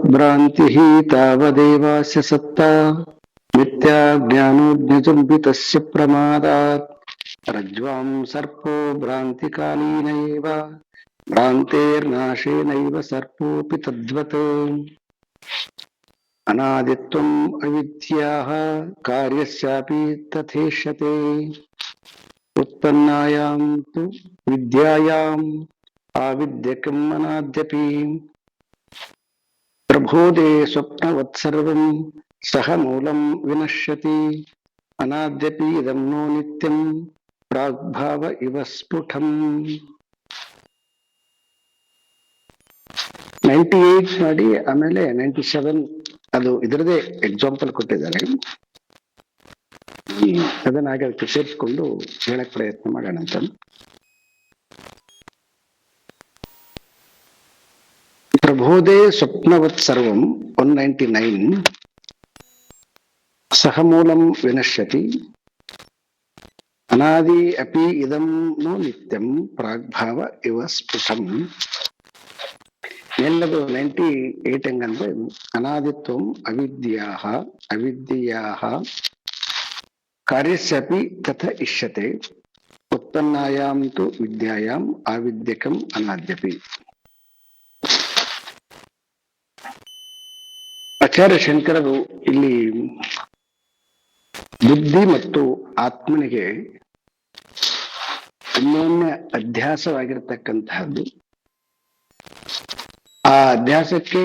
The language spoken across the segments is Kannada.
तावद्भ्रान्तिः तावदेवास्य सत्ता मिथ्या ज्ञानोज्ञचुम्बितस्य प्रमादात् रज्ज्वां सर्पो भ्रान्तिकालीन एव भ्रान्तेर्नाशेनैव सर्पोऽपि तद्वत् अनादित्वम् अविद्याः कार्यस्यापि तथेष्यते उत्पन्नायां तु विद्यायाम् आविद्यकम् अनाद्यपि प्रबोधे स्वप्नवत् सर्वं सह मूलं विनश्यति अनाद्यपि इदं नो नित्यं प्राग्भाव इव स्फुटम् 98 ಮಾಡಿ ಆಮೇಲೆ 97 ಅದು ಇದರದೇ ಎಕ್ಸಾಂಪಲ್ ಕೊಟ್ಟಿದ್ದಾರೆ. ಅದನ್ನ ಹಾಗೆ ಸೇರಿಸಿಕೊಂಡು ಹೇಳಕ್ ಪ್ರಯತ್ನ ಮಾಡೋಣ ಅಂತ. ಪ್ರಬೋಧೆ ಸ್ವಪ್ನವತ್ ಸರ್ವಂ 199 ಸಹ ಮೂಲಂ ವಿನಶ್ಯತಿ ಅನಾದಿ ಅಪಿ ಇದಂ ನೋ ನಿತ್ಯಂ ಪ್ರಾಗ್ಭಾವ ಇವ ಸ್ಫುಟಂ. ಎಲ್ಲದು 98 ಹೆಂಗಂದ್ರೆ ಅನಾದಿತ್ವಂ ಅವಿದ್ಯಾಹ ಕಾರ್ಯಸ್ಯಾಪಿ ತಥ ಇಷ್ಯತೆ ಉತ್ಪನ್ನಾಯಾಂ ತು ವಿದ್ಯಾಯಾಂ ಆವಿದ್ಯಕಂ ಅನಾದ್ಯಪಿ. ಆಚಾರ್ಯ ಶಂಕರರು ಇಲ್ಲಿ ಬುದ್ಧಿ ಮತ್ತು ಆತ್ಮನಿಗೆ ಅನ್ಯೋನ್ಯ ಅಧ್ಯಾಸವಾಗಿರ್ತಕ್ಕಂತಹದ್ದು. ಆ ಅಧ್ಯಾಸಕ್ಕೆ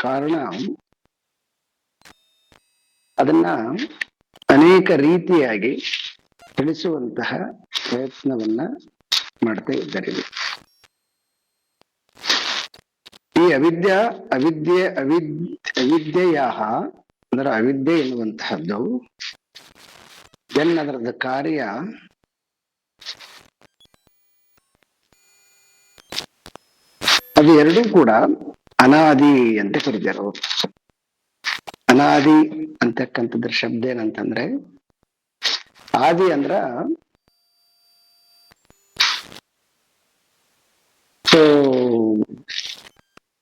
ಕಾರಣ ಅದನ್ನ ಅನೇಕ ರೀತಿಯಾಗಿ ತಿಳಿಸುವಂತಹ ಪ್ರಯತ್ನವನ್ನ ಮಾಡ್ತಾ ಇದ್ದಾರೆ. ಈ ಅವಿದ್ಯೆಯ ಅಂದ್ರೆ ಅವಿದ್ಯೆ ಎನ್ನುವಂತಹದ್ದು ಅದರದ ಕಾರ್ಯ ಅದು ಎರಡೂ ಕೂಡ ಅನಾದಿ ಅಂತ ಕರೀತಾರೆ ಅವರು. ಅನಾದಿ ಅಂತಕ್ಕಂಥದ್ರ ಶಬ್ದ ಏನಂತಂದ್ರೆ, ಆದಿ ಅಂದ್ರ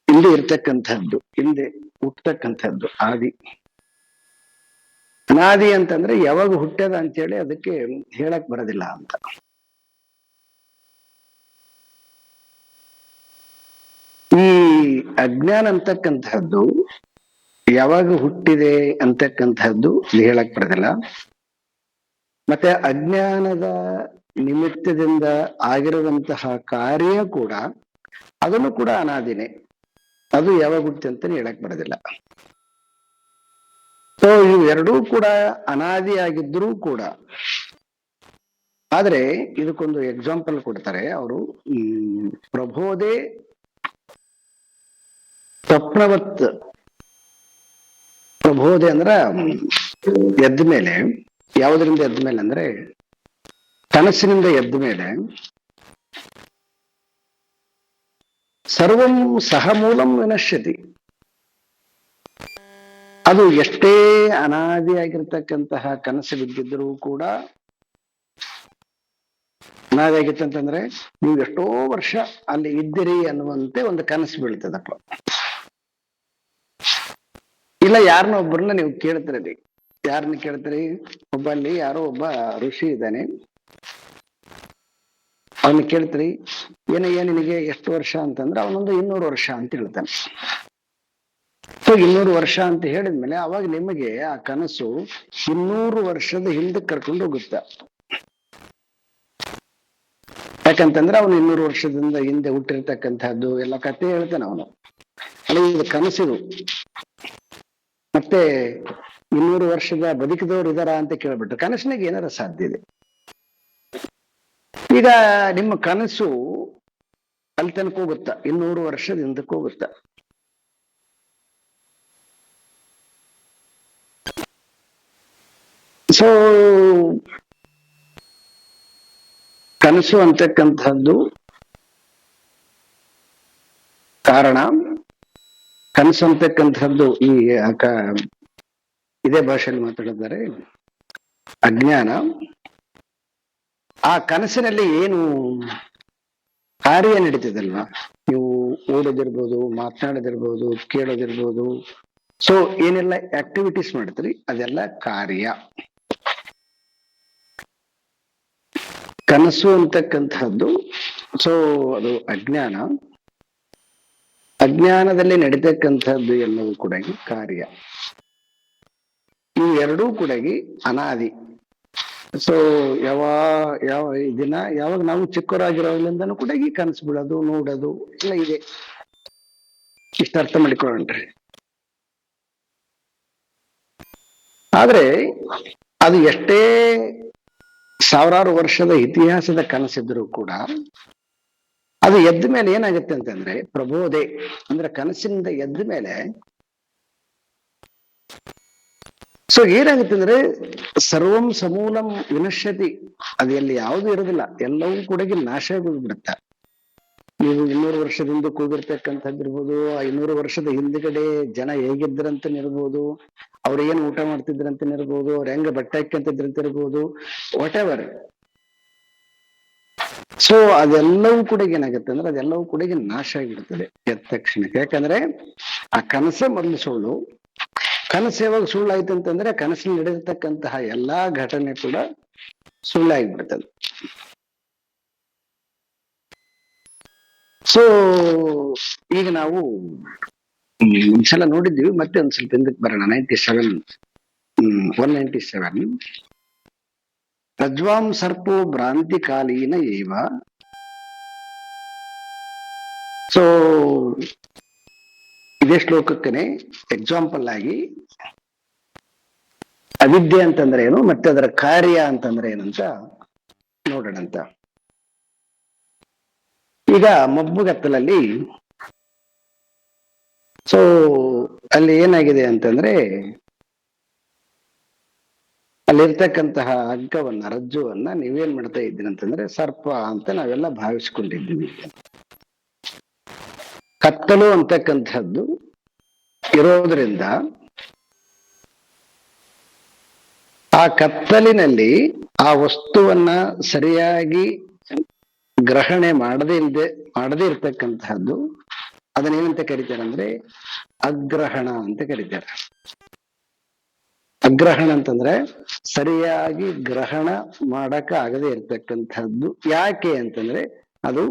ಹಿಂದೆ ಇರ್ತಕ್ಕಂಥದ್ದು, ಹಿಂದೆ ಹುಟ್ಟತಕ್ಕಂಥದ್ದು ಆದಿ. ಅನಾದಿ ಅಂತಂದ್ರೆ ಯಾವಾಗ ಹುಟ್ಟ್ಯದ ಅಂತೇಳಿ ಅದಕ್ಕೆ ಹೇಳಕ್ ಬರೋದಿಲ್ಲ ಅಂತ. ಈ ಅಜ್ಞಾನ ಅಂತಕ್ಕಂಥದ್ದು ಯಾವಾಗ ಹುಟ್ಟಿದೆ ಅಂತಕ್ಕಂಥದ್ದು ಹೇಳಕ್ ಬರೋದಿಲ್ಲ. ಮತ್ತೆ ಅಜ್ಞಾನದ ನಿಮಿತ್ತದಿಂದ ಆಗಿರುವಂತಹ ಕಾರ್ಯ ಕೂಡ ಅದನ್ನು ಕೂಡ ಅನಾದಿನೇ, ಅದು ಯಾವಾಗ ಹುಟ್ಟಿ ಅಂತ ಹೇಳಕ್ ಬರೋದಿಲ್ಲ. ಸೊ ಇವೆರಡೂ ಕೂಡ ಅನಾದಿಯಾಗಿದ್ರೂ ಕೂಡ, ಆದ್ರೆ ಇದಕ್ಕೊಂದು ಎಕ್ಸಾಂಪಲ್ ಕೊಡ್ತಾರೆ ಅವರು. ಪ್ರಬೋಧೆ ಸ್ವಪ್ನವತ್. ಪ್ರಬೋಧೆ ಅಂದ್ರ ಎದ್ದ ಮೇಲೆ, ಯಾವುದರಿಂದ ಎದ್ದ ಮೇಲೆ ಅಂದ್ರೆ ಕನಸಿನಿಂದ ಎದ್ದ ಮೇಲೆ ಸರ್ವಂ ಸಹ ಮೂಲಂ ವಿನಶ್ಯತಿ. ಅದು ಎಷ್ಟೇ ಅನಾದಿಯಾಗಿರ್ತಕ್ಕಂತಹ ಕನಸು ಬಿದ್ದಿದ್ರೂ ಕೂಡ, ಅನಾದಿ ಆಗಿತ್ತಂತಂದ್ರೆ ನೀವು ಎಷ್ಟೋ ವರ್ಷ ಅಲ್ಲಿ ಇದ್ದೀರಿ ಅನ್ನುವಂತೆ ಒಂದು ಕನಸು ಬೀಳ್ತದಪ್ಪ. ಇಲ್ಲ ಯಾರನ್ನ ಒಬ್ಬರನ್ನ ನೀವು ಕೇಳ್ತೀರಿ. ಯಾರನ್ನ ಕೇಳ್ತೀರಿ? ಒಬ್ಬ ಅಲ್ಲಿ ಯಾರೋ ಒಬ್ಬ ಋಷಿ ಇದ್ದಾನೆ, ಅವನ್ನ ಕೇಳ್ತೀರಿ ನಿನಗೆ ಎಷ್ಟು ವರ್ಷ ಅಂತಂದ್ರೆ ಅವನೊಂದು 200 ವರ್ಷ ಅಂತ ಹೇಳ್ತಾನೆ. ಸೊ 200 ವರ್ಷ ಅಂತ ಹೇಳಿದ್ಮೇಲೆ ಅವಾಗ ನಿಮಗೆ ಆ ಕನಸು 200 ವರ್ಷದ ಹಿಂದೆ ಕರ್ಕೊಂಡು ಹೋಗುತ್ತೆ. ಯಾಕಂತಂದ್ರೆ ಅವನು 200 ವರ್ಷದಿಂದ ಹಿಂದೆ ಹುಟ್ಟಿರ್ತಕ್ಕಂಥದ್ದು ಎಲ್ಲ ಕಥೆ ಹೇಳ್ತಾನೆ ಅವನು. ಅಲ್ಲಿ ಇದು ಕನಸಿದು. ಮತ್ತೆ 200 ವರ್ಷದ ಬದುಕಿದವರು ಇದಾರ ಅಂತ ಕೇಳ್ಬಿಟ್ರೆ ಕನಸಿನಾಗ ಏನಾರ ಸಾಧ್ಯ ಇದೆ. ಈಗ ನಿಮ್ಮ ಕನಸು ಅಲ್ಲಿ ತನಕ ಹೋಗುತ್ತಾ, 200 ವರ್ಷದ ಹಿಂದಕ್ಕೆ ಹೋಗುತ್ತಾ. ಸೊ ಕನಸು ಅಂತಕ್ಕಂಥದ್ದು ಕಾರಣ. ಕನಸು ಅಂತಕ್ಕಂಥದ್ದು ಇದೇ ಭಾಷೆಯಲ್ಲಿ ಮಾತಾಡಿದ್ದಾರೆ ಅಜ್ಞಾನ. ಆ ಕನಸಿನಲ್ಲಿ ಏನು ಕಾರ್ಯ ನಡೀತದಲ್ವಾ, ನೀವು ಓಡೋದಿರ್ಬೋದು, ಮಾತನಾಡೋದಿರ್ಬೋದು, ಕೇಳೋದಿರ್ಬೋದು. ಸೊ ಏನೆಲ್ಲ ಆಕ್ಟಿವಿಟೀಸ್ ಮಾಡ್ತೀರಿ ಅದೆಲ್ಲ ಕಾರ್ಯ. ಕನಸು ಅಂತಕ್ಕಂಥದ್ದು ಸೊ ಅದು ಅಜ್ಞಾನ. ಅಜ್ಞಾನದಲ್ಲಿ ನಡೀತಕ್ಕಂಥದ್ದು ಎಲ್ಲವೂ ಕೂಡ ಕಾರ್ಯ. ಇವು ಎರಡೂ ಕೂಡ ಅನಾದಿ. ಸೊ ಯಾವ ಯಾವ ದಿನ ಯಾವಾಗ ನಾವು ಚಿಕ್ಕವರಾಗಿರೋದ್ರಿಂದನೂ ಕೂಡ ಈ ಕನಸು ಬಿಡೋದು, ನೋಡೋದು ಎಲ್ಲ ಇದೆ. ಇಷ್ಟ ಅರ್ಥ ಮಾಡಿಕೊಳ್ಳೋಣ್ರಿ. ಆದ್ರೆ ಅದು ಎಷ್ಟೇ ಸಾವಿರಾರು ವರ್ಷದ ಇತಿಹಾಸದ ಕನಸಿದ್ರು ಕೂಡ ಅದು ಎದ್ದ ಮೇಲೆ ಏನಾಗುತ್ತೆ ಅಂತಂದ್ರೆ ಪ್ರಬೋಧೆ ಅಂದ್ರೆ ಕನಸಿನಿಂದ ಎದ್ದ ಮೇಲೆ ಸೊ ಏನಾಗುತ್ತೆ ಅಂದ್ರೆ ಸರ್ವಂ ಸಮೂಲಂ ವಿನಶ್ಯತಿ. ಅದು ಎಲ್ಲಿ ಯಾವುದು ಇರೋದಿಲ್ಲ, ಎಲ್ಲವೂ ಕೂಡ ನಾಶ ಆಗೋಗ್ಬಿಡುತ್ತೆ. ನೀವು 200 ವರ್ಷದಿಂದ ಕೂಗಿರ್ತಕ್ಕಂಥದ್ದಿರ್ಬೋದು, 500 ವರ್ಷದ ಹಿಂದ್ಗಡೆ ಜನ ಹೇಗಿದ್ರಂತನಿರ್ಬೋದು, ಅವ್ರು ಏನ್ ಊಟ ಮಾಡ್ತಿದ್ರಂತನಿರ್ಬೋದು, ಅವ್ರ ಹೆಂಗ ಬಟ್ಟೆ ಹಾಕ್ಯಂತಿದ್ರಂತಿರ್ಬೋದು, ವಾಟ್ ಎವರ್. ಸೊ ಅದೆಲ್ಲವೂ ಕೂಡ ಏನಾಗುತ್ತೆ ಅಂದ್ರೆ ಅದೆಲ್ಲವೂ ಕೂಡ ನಾಶ ಆಗಿಬಿಡ್ತದೆ ಎದ್ದ ತಕ್ಷಣಕ್ಕೆ. ಯಾಕಂದ್ರೆ ಆ ಕನಸೇ ಮೊದಲು ಸುಳ್ಳು. ಕನಸು ಯಾವಾಗ ಸುಳ್ಳಾಯ್ತು ಅಂತಂದ್ರೆ ಕನಸಿನಲ್ಲಿ ನಡೆದಿರ್ತಕ್ಕಂತಹ ಎಲ್ಲಾ ಘಟನೆ ಕೂಡ ಸುಳ್ಳಾಗಿಬಿಡ್ತದೆ. ಸೊ ಈಗ ನಾವು ಒಂದ್ಸಲ ನೋಡಿದ್ವಿ, ಮತ್ತೆ ಒಂದ್ ಸ್ವಲ್ಪ ಹಿಂದಕ್ಕೆ ಬರೋಣ. 197 ರಜ್ವಾಂ ಸರ್ಪೋ ಭ್ರಾಂತಿ ಕಾಲೀನ ಏವ. ಸೊ ಇದೇ ಶ್ಲೋಕಕ್ಕನೆ ಎಕ್ಸಾಂಪಲ್ ಆಗಿ ಅವಿದ್ಯೆ ಅಂತಂದ್ರೆ ಏನು ಮತ್ತೆ ಅದರ ಕಾರ್ಯ ಅಂತಂದ್ರೆ ಏನಂತ ನೋಡೋಣಂತ. ಈಗ ಮಬ್ಬುಗತ್ತಲಲ್ಲಿ ಸೊ ಅಲ್ಲಿ ಏನಾಗಿದೆ ಅಂತಂದ್ರೆ ಅಲ್ಲಿರ್ತಕ್ಕಂತಹ ಹಗ್ಗವನ್ನ, ರಜ್ಜುವನ್ನ ನೀವೇನ್ ಮಾಡ್ತಾ ಇದ್ದೀರಿ ಅಂತಂದ್ರೆ ಸರ್ಪ ಅಂತ ನಾವೆಲ್ಲ ಭಾವಿಸ್ಕೊಂಡಿದ್ದೀವಿ. ಕತ್ತಲು ಅಂತಕ್ಕಂಥದ್ದು ಇರೋದ್ರಿಂದ ಆ ಕತ್ತಲಿನಲ್ಲಿ ಆ ವಸ್ತುವನ್ನ ಸರಿಯಾಗಿ ಗ್ರಹಣೆ ಮಾಡದೇ ಇರ್ತಕ್ಕಂತಹದ್ದು ಅದನ್ನೇನಂತ ಕರೀತಾರೆ ಅಂದ್ರೆ ಅಗ್ರಹಣ ಅಂತ ಕರೀತಾರೆ. ಅಗ್ರಹಣ ಅಂತಂದ್ರೆ ಸರಿಯಾಗಿ ಗ್ರಹಣ ಮಾಡಕ ಆಗದೆ ಇರ್ತಕ್ಕಂಥದ್ದು. ಯಾಕೆ ಅಂತಂದ್ರೆ ಅದು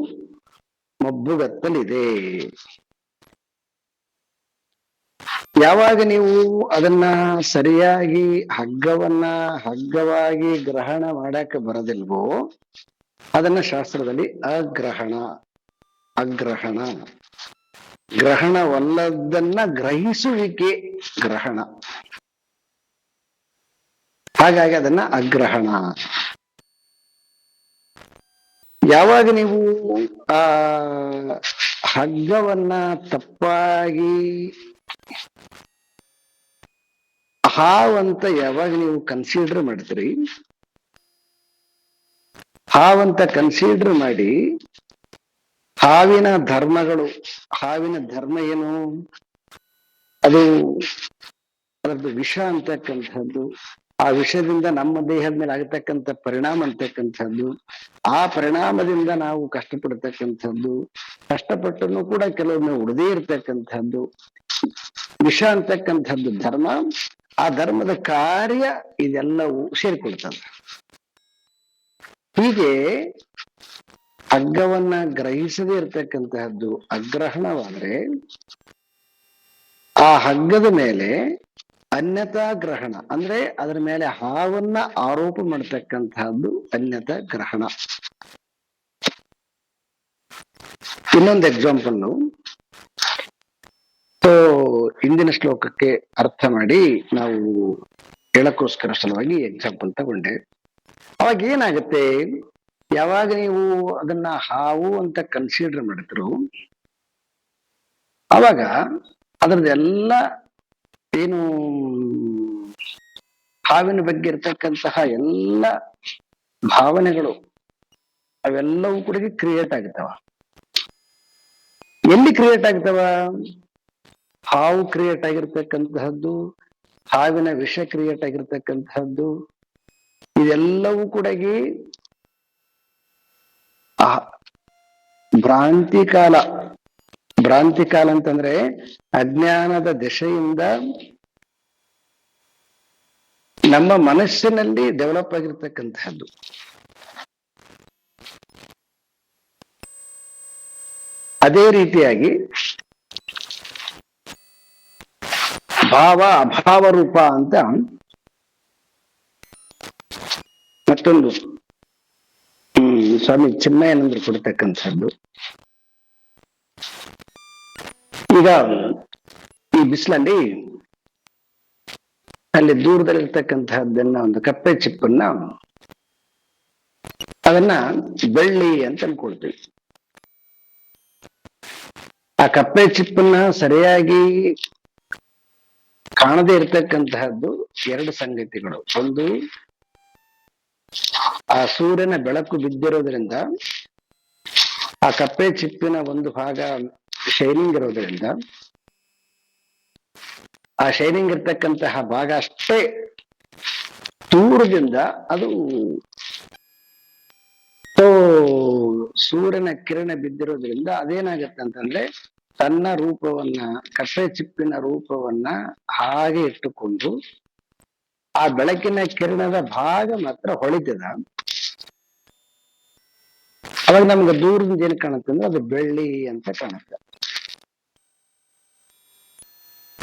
ಮಬ್ಬುಗತ್ತಲಿದೆ. ಯಾವಾಗ ನೀವು ಅದನ್ನ ಸರಿಯಾಗಿ ಹಗ್ಗವಾಗಿ ಗ್ರಹಣ ಮಾಡಕ ಬರದಿಲ್ವೋ ಅದನ್ನ ಶಾಸ್ತ್ರದಲ್ಲಿ ಅಗ್ರಹಣ ಗ್ರಹಣವಲ್ಲದನ್ನ ಗ್ರಹಿಸುವಿಕೆ ಗ್ರಹಣ. ಹಾಗಾಗಿ ಅದನ್ನ ಅಗ್ರಹಣ. ಯಾವಾಗ ನೀವು ಆ ಹಗ್ಗವನ್ನ ತಪ್ಪಾಗಿ ಹಾವಂತ ಯಾವಾಗ ನೀವು ಕನ್ಸಿಡರ್ ಮಾಡ್ತೀರಿ, ಹಾವಂತ ಕನ್ಸಿಡರ್ ಮಾಡಿ ಹಾವಿನ ಧರ್ಮ ಏನು, ಅದು ಅದರದ್ದು ವಿಷ ಅಂತಕ್ಕಂಥದ್ದು, ಆ ವಿಷದಿಂದ ನಮ್ಮ ದೇಹದ ಮೇಲೆ ಆಗತಕ್ಕಂಥ ಪರಿಣಾಮ ಅಂತಕ್ಕಂಥದ್ದು, ಆ ಪರಿಣಾಮದಿಂದ ನಾವು ಕಷ್ಟಪಡ್ತಕ್ಕಂಥದ್ದು, ಕಷ್ಟಪಟ್ಟನ್ನು ಕೂಡ ಕೆಲವೊಮ್ಮೆ ಉಳದೇ ಇರ್ತಕ್ಕಂಥದ್ದು ವಿಷ ಅಂತಕ್ಕಂಥದ್ದು ಧರ್ಮ. ಆ ಧರ್ಮದ ಕಾರ್ಯ ಇದೆಲ್ಲವೂ ಸೇರಿಕೊಳ್ತದೆ. ಹೀಗೆ ಹಗ್ಗವನ್ನ ಗ್ರಹಿಸದೇ ಇರ್ತಕ್ಕಂತಹದ್ದು ಅಗ್ರಹಣವಾದ್ರೆ ಆ ಹಗ್ಗದ ಮೇಲೆ ಅನ್ಯತಾ ಗ್ರಹಣ ಅಂದ್ರೆ ಅದರ ಮೇಲೆ ಹಾವನ್ನ ಆರೋಪ ಮಾಡತಕ್ಕಂತಹದ್ದು ಅನ್ಯತಾ ಗ್ರಹಣ. ಇನ್ನೊಂದು ಎಕ್ಸಾಂಪಲ್ ಹಿಂದಿನ ಶ್ಲೋಕಕ್ಕೆ ಅರ್ಥ ಮಾಡಿ ನಾವು ಹೇಳಕ್ಕೋಸ್ಕರ ಸಲುವಾಗಿ ಎಕ್ಸಾಂಪಲ್ ತಗೊಂಡೆ. ಅವಾಗ ಏನಾಗುತ್ತೆ, ಯಾವಾಗ ನೀವು ಅದನ್ನ ಹಾವು ಅಂತ ಕನ್ಸಿಡರ್ ಮಾಡಿದ್ರು ಅವಾಗ ಅದರದೆಲ್ಲ ಏನು ಹಾವಿನ ಬಗ್ಗೆ ಇರ್ತಕ್ಕಂತಹ ಎಲ್ಲ ಭಾವನೆಗಳು ಅವೆಲ್ಲವೂ ಕೂಡ ಕ್ರಿಯೇಟ್ ಆಗ್ತಾವ. ಎಲ್ಲಿ ಕ್ರಿಯೇಟ್ ಆಗ್ತಾವ? ಹಾವು ಕ್ರಿಯೇಟ್ ಆಗಿರ್ತಕ್ಕಂತಹದ್ದು, ಹಾವಿನ ವಿಷ ಕ್ರಿಯೇಟ್ ಆಗಿರ್ತಕ್ಕಂತಹದ್ದು, ಇದೆಲ್ಲವೂ ಕೂಡ ಭ್ರಾಂತಿ ಕಾಲ ಅಂತಂದ್ರೆ ಅಜ್ಞಾನದ ದೆಸೆಯಿಂದ ನಮ್ಮ ಮನಸ್ಸಿನಲ್ಲಿ ಡೆವಲಪ್ ಆಗಿರ್ತಕ್ಕಂತಹದ್ದು. ಅದೇ ರೀತಿಯಾಗಿ ಭಾವ ಅಭಾವ ರೂಪ ಅಂತ ಮತ್ತೊಂದು ಸ್ವಾಮಿ ಚಿನ್ಮಯಾನಂದರು ಕೊಡ್ತಕ್ಕಂಥದ್ದು. ಈಗ ಈ ಬಿಸಿಲಲ್ಲಿ ಅಲ್ಲಿ ದೂರದಲ್ಲಿರ್ತಕ್ಕಂತಹದ್ದನ್ನ ಒಂದು ಕಪ್ಪೆ ಚಿಪ್ಪನ್ನ ಅದನ್ನ ಬೆಳ್ಳಿ ಅಂತ ಅನ್ಕೊಳ್ತೀವಿ. ಆ ಕಪ್ಪೆ ಚಿಪ್ಪನ್ನ ಸರಿಯಾಗಿ ಕಾಣದೇ ಇರತಕ್ಕಂತಹದ್ದು ಎರಡು ಸಂಗತಿಗಳು. ಒಂದು, ಆ ಸೂರ್ಯನ ಬೆಳಕು ಬಿದ್ದಿರೋದ್ರಿಂದ ಆ ಕಪ್ಪೆ ಚಿಪ್ಪಿನ ಒಂದು ಭಾಗ ಶೈನಿಂಗ್ ಇರೋದ್ರಿಂದ ಆ ಶೈನಿಂಗ್ ಇರ್ತಕ್ಕಂತಹ ಭಾಗ ಅಷ್ಟೇ ದೂರದಿಂದ ಅದು ಸೂರ್ಯನ ಕಿರಣ ಬಿದ್ದಿರೋದ್ರಿಂದ ಅದೇನಾಗತ್ತೆ ಅಂತಂದ್ರೆ ತನ್ನ ರೂಪವನ್ನ, ಕಪ್ಪೆ ಚಿಪ್ಪಿನ ರೂಪವನ್ನ ಹಾಗೆ ಇಟ್ಟುಕೊಂಡು ಆ ಬೆಳಕಿನ ಕಿರಣದ ಭಾಗ ಮಾತ್ರ ಹೊಳಿತದ. ಅವಾಗ ನಮ್ಗೆ ದೂರದಿಂದ ಏನ್ ಕಾಣುತ್ತೆ ಅಂದ್ರೆ ಅದು ಬೆಳ್ಳಿ ಅಂತ ಕಾಣುತ್ತೆ.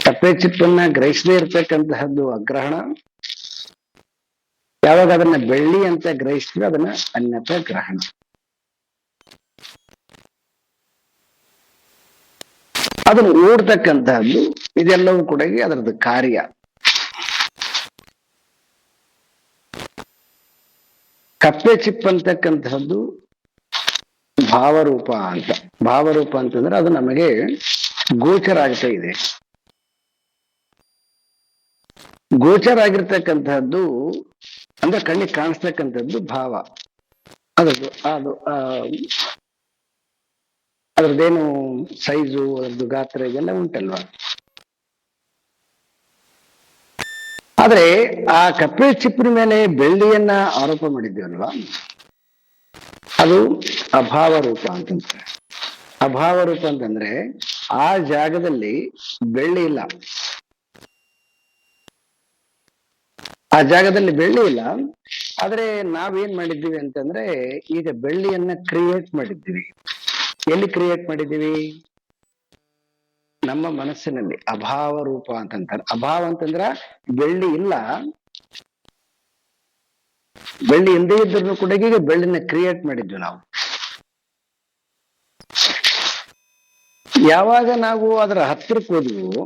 ಕಪ್ಪೆ ಚಿಪ್ಪನ್ನ ಗ್ರಹಿಸದೇ ಇರ್ತಕ್ಕಂತಹದ್ದು ಅಗ್ರಹಣ. ಯಾವಾಗ ಅದನ್ನ ಬೆಳ್ಳಿ ಅಂತ ಗ್ರಹಿಸ್ತೀವಿ ಅದನ್ನ ಅನ್ಯತಾ ಗ್ರಹಣ. ಅದನ್ನು ಓಡ್ತಕ್ಕಂತಹದ್ದು ಇದೆಲ್ಲವೂ ಕೂಡ ಅದರದ್ದು ಕಾರ್ಯ. ಕಪ್ಪೆ ಚಿಪ್ ಅಂತಕ್ಕಂತಹದ್ದು ಭಾವರೂಪ ಅಂತ. ಭಾವರೂಪ ಅಂತಂದ್ರೆ ಅದು ನಮಗೆ ಗೋಚರ ಆಗ್ತಾ ಇದೆ. ಗೋಚರ ಆಗಿರ್ತಕ್ಕಂತಹದ್ದು ಅಂದ್ರೆ ಕಣ್ಣಿಗೆ ಕಾಣಿಸ್ತಕ್ಕಂಥದ್ದು ಭಾವ. ಅದರದ್ದು ಅದ್ರದ್ದೇನು ಸೈಜು, ಅದ್ರದ್ದು ಗಾತ್ರ ಇದೆಲ್ಲ ಉಂಟಲ್ವಾ. ಆದ್ರೆ ಆ ಕಪ್ಪೆ ಚಿಪ್ಪಿನ ಮೇಲೆ ಬೆಳ್ಳಿಯನ್ನ ಆರೋಪ ಮಾಡಿದ್ದೇವಲ್ವಾ, ಅದು ಅಭಾವ ರೂಪ ಅಂತಂದ್ರೆ. ಅಭಾವ ರೂಪ ಅಂತಂದ್ರೆ ಆ ಜಾಗದಲ್ಲಿ ಬೆಳ್ಳಿ ಇಲ್ಲ, ಆ ಜಾಗದಲ್ಲಿ ಬೆಳ್ಳಿ ಇಲ್ಲ. ಆದ್ರೆ ನಾವೇನ್ ಮಾಡಿದ್ದೀವಿ ಅಂತಂದ್ರೆ ಈಗ ಬೆಳ್ಳಿಯನ್ನ ಕ್ರಿಯೇಟ್ ಮಾಡಿದ್ದೀವಿ. ಎಲ್ಲಿ ಕ್ರಿಯೇಟ್ ಮಾಡಿದ್ದೀವಿ? ನಮ್ಮ ಮನಸ್ಸಿನಲ್ಲಿ. ಅಭಾವ ರೂಪ ಅಂತಂತಾರೆ. ಅಭಾವ ಅಂತಂದ್ರ ಬೆಳ್ಳಿ ಇಲ್ಲ, ಬೆಳ್ಳಿ ಇಲ್ಲದೆ ಇದ್ರೂ ಕೂಡ ಈಗ ಬೆಳ್ಳಿನ ಕ್ರಿಯೇಟ್ ಮಾಡಿದ್ವಿ ನಾವು. ಯಾವಾಗ ನಾವು ಅದರ ಹತ್ತಿರಕ್ಕೆ ಹೋದ್ವು,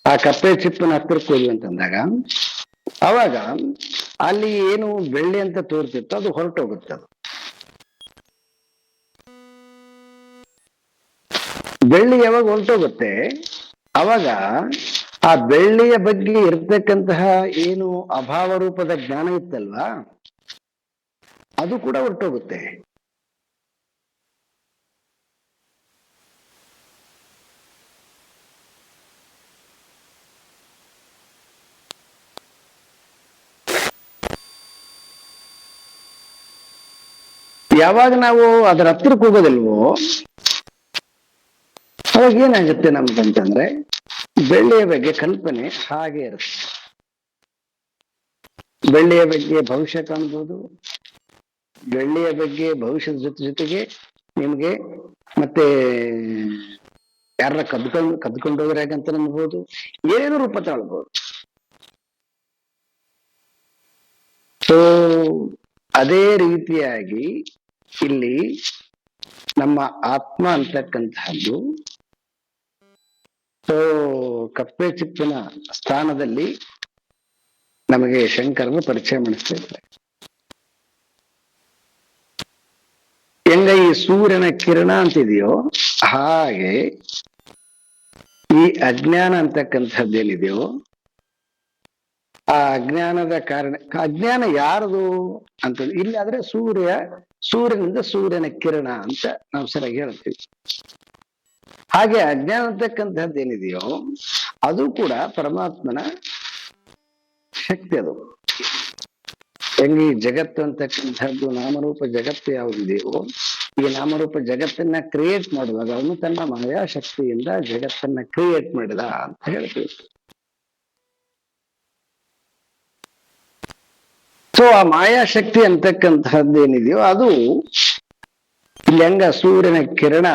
ಆ ಕಪ್ಪೆ ಚಿಪ್ಪಿನ ಹತ್ತಿರಕ್ಕೆ ಹೋದ್ವಿ ಅಂತಂದಾಗ ಅವಾಗ ಅಲ್ಲಿ ಏನು ಬೆಳ್ಳಿ ಅಂತ ತೋರ್ತಿತ್ತು ಅದು ಹೊರಟೋಗುತ್ತೆ. ಅದು ಬೆಳ್ಳಿ ಯಾವಾಗ ಹೊರಟೋಗುತ್ತೆ ಅವಾಗ ಆ ಬೆಳ್ಳಿಯ ಬಗ್ಗೆ ಇರ್ತಕ್ಕಂತಹ ಏನು ಅಭಾವ ರೂಪದ ಜ್ಞಾನ ಇತ್ತಲ್ವಾ ಅದು ಕೂಡ ಹೊರಟೋಗುತ್ತೆ. ಯಾವಾಗ ನಾವು ಅದರ ಹತ್ರಕ್ಕೆ ಹೋಗೋದಿಲ್ವೋ ಅವಾಗ ಏನಾಗುತ್ತೆ ನಮ್ಗಂತಂದ್ರೆ ಬೆಳ್ಳಿಯ ಬಗ್ಗೆ ಕಲ್ಪನೆ ಹಾಗೆ ಇರುತ್ತೆ. ಬೆಳ್ಳಿಯ ಬಗ್ಗೆ ಭವಿಷ್ಯ ಕಾಣ್ಬೋದು, ಬೆಳ್ಳಿಯ ಬಗ್ಗೆ ಭವಿಷ್ಯದ ಜೊತೆಗೆ ನಿಮ್ಗೆ ಮತ್ತೆ ಯಾರ ಕದ್ಕೊಂಡೋದ್ರೆ ಹೇಗಂತ ಅನ್ಬೋದು, ಏನೇನು ರೂಪ ತಾಳ್ಬೋದು. ಸೊ ಅದೇ ರೀತಿಯಾಗಿ ಇಲ್ಲಿ ನಮ್ಮ ಆತ್ಮ ಅಂತಕ್ಕಂತಹದ್ದು ಕಪ್ಪೆ ಚಿಪ್ಪಿನ ಸ್ಥಾನದಲ್ಲಿ ನಮಗೆ ಶಂಕರರು ಪರಿಚಯ ಮಾಡಿಸ್ತಾ ಇದ್ದಾರೆ. ಹೆಂಗ ಈ ಸೂರ್ಯನ ಕಿರಣ ಅಂತಿದೆಯೋ ಹಾಗೆ ಈ ಅಜ್ಞಾನ ಅಂತಕ್ಕಂಥದ್ದೇನಿದೆಯೋ ಆ ಅಜ್ಞಾನದ ಕಾರಣ. ಅಜ್ಞಾನ ಯಾರದು ಅಂತ ಇಲ್ಲಿ ಆದ್ರೆ ಸೂರ್ಯನಿಂದ ಸೂರ್ಯನ ಕಿರಣ ಅಂತ ನಾವು ಸರಿಯಾಗಿ ಹೇಳ್ತೀವಿ. ಹಾಗೆ ಅಜ್ಞಾನ ಅಂತಕ್ಕಂಥದ್ದು ಏನಿದೆಯೋ ಅದು ಕೂಡ ಪರಮಾತ್ಮನ ಶಕ್ತಿ. ಅದು ಹೆಂಗೆ ಈ ಜಗತ್ತು ಅಂತಕ್ಕಂಥದ್ದು ನಾಮರೂಪ ಜಗತ್ತು ಯಾವುದಿದೆಯೋ ಈ ನಾಮರೂಪ ಜಗತ್ತನ್ನ ಕ್ರಿಯೇಟ್ ಮಾಡುವಾಗ ಅವನು ತನ್ನ ಮಾಯಾಶಕ್ತಿಯಿಂದ ಜಗತ್ತನ್ನ ಕ್ರಿಯೇಟ್ ಮಾಡಿದ ಅಂತ ಹೇಳ್ತೀವಿ. ಸೊ ಆ ಮಾಯಾಶಕ್ತಿ ಅಂತಕ್ಕಂತಹದ್ದೇನಿದೆಯೋ ಅದು ಇಲ್ಲಿ ಹೆಂಗ ಸೂರ್ಯನ ಕಿರಣ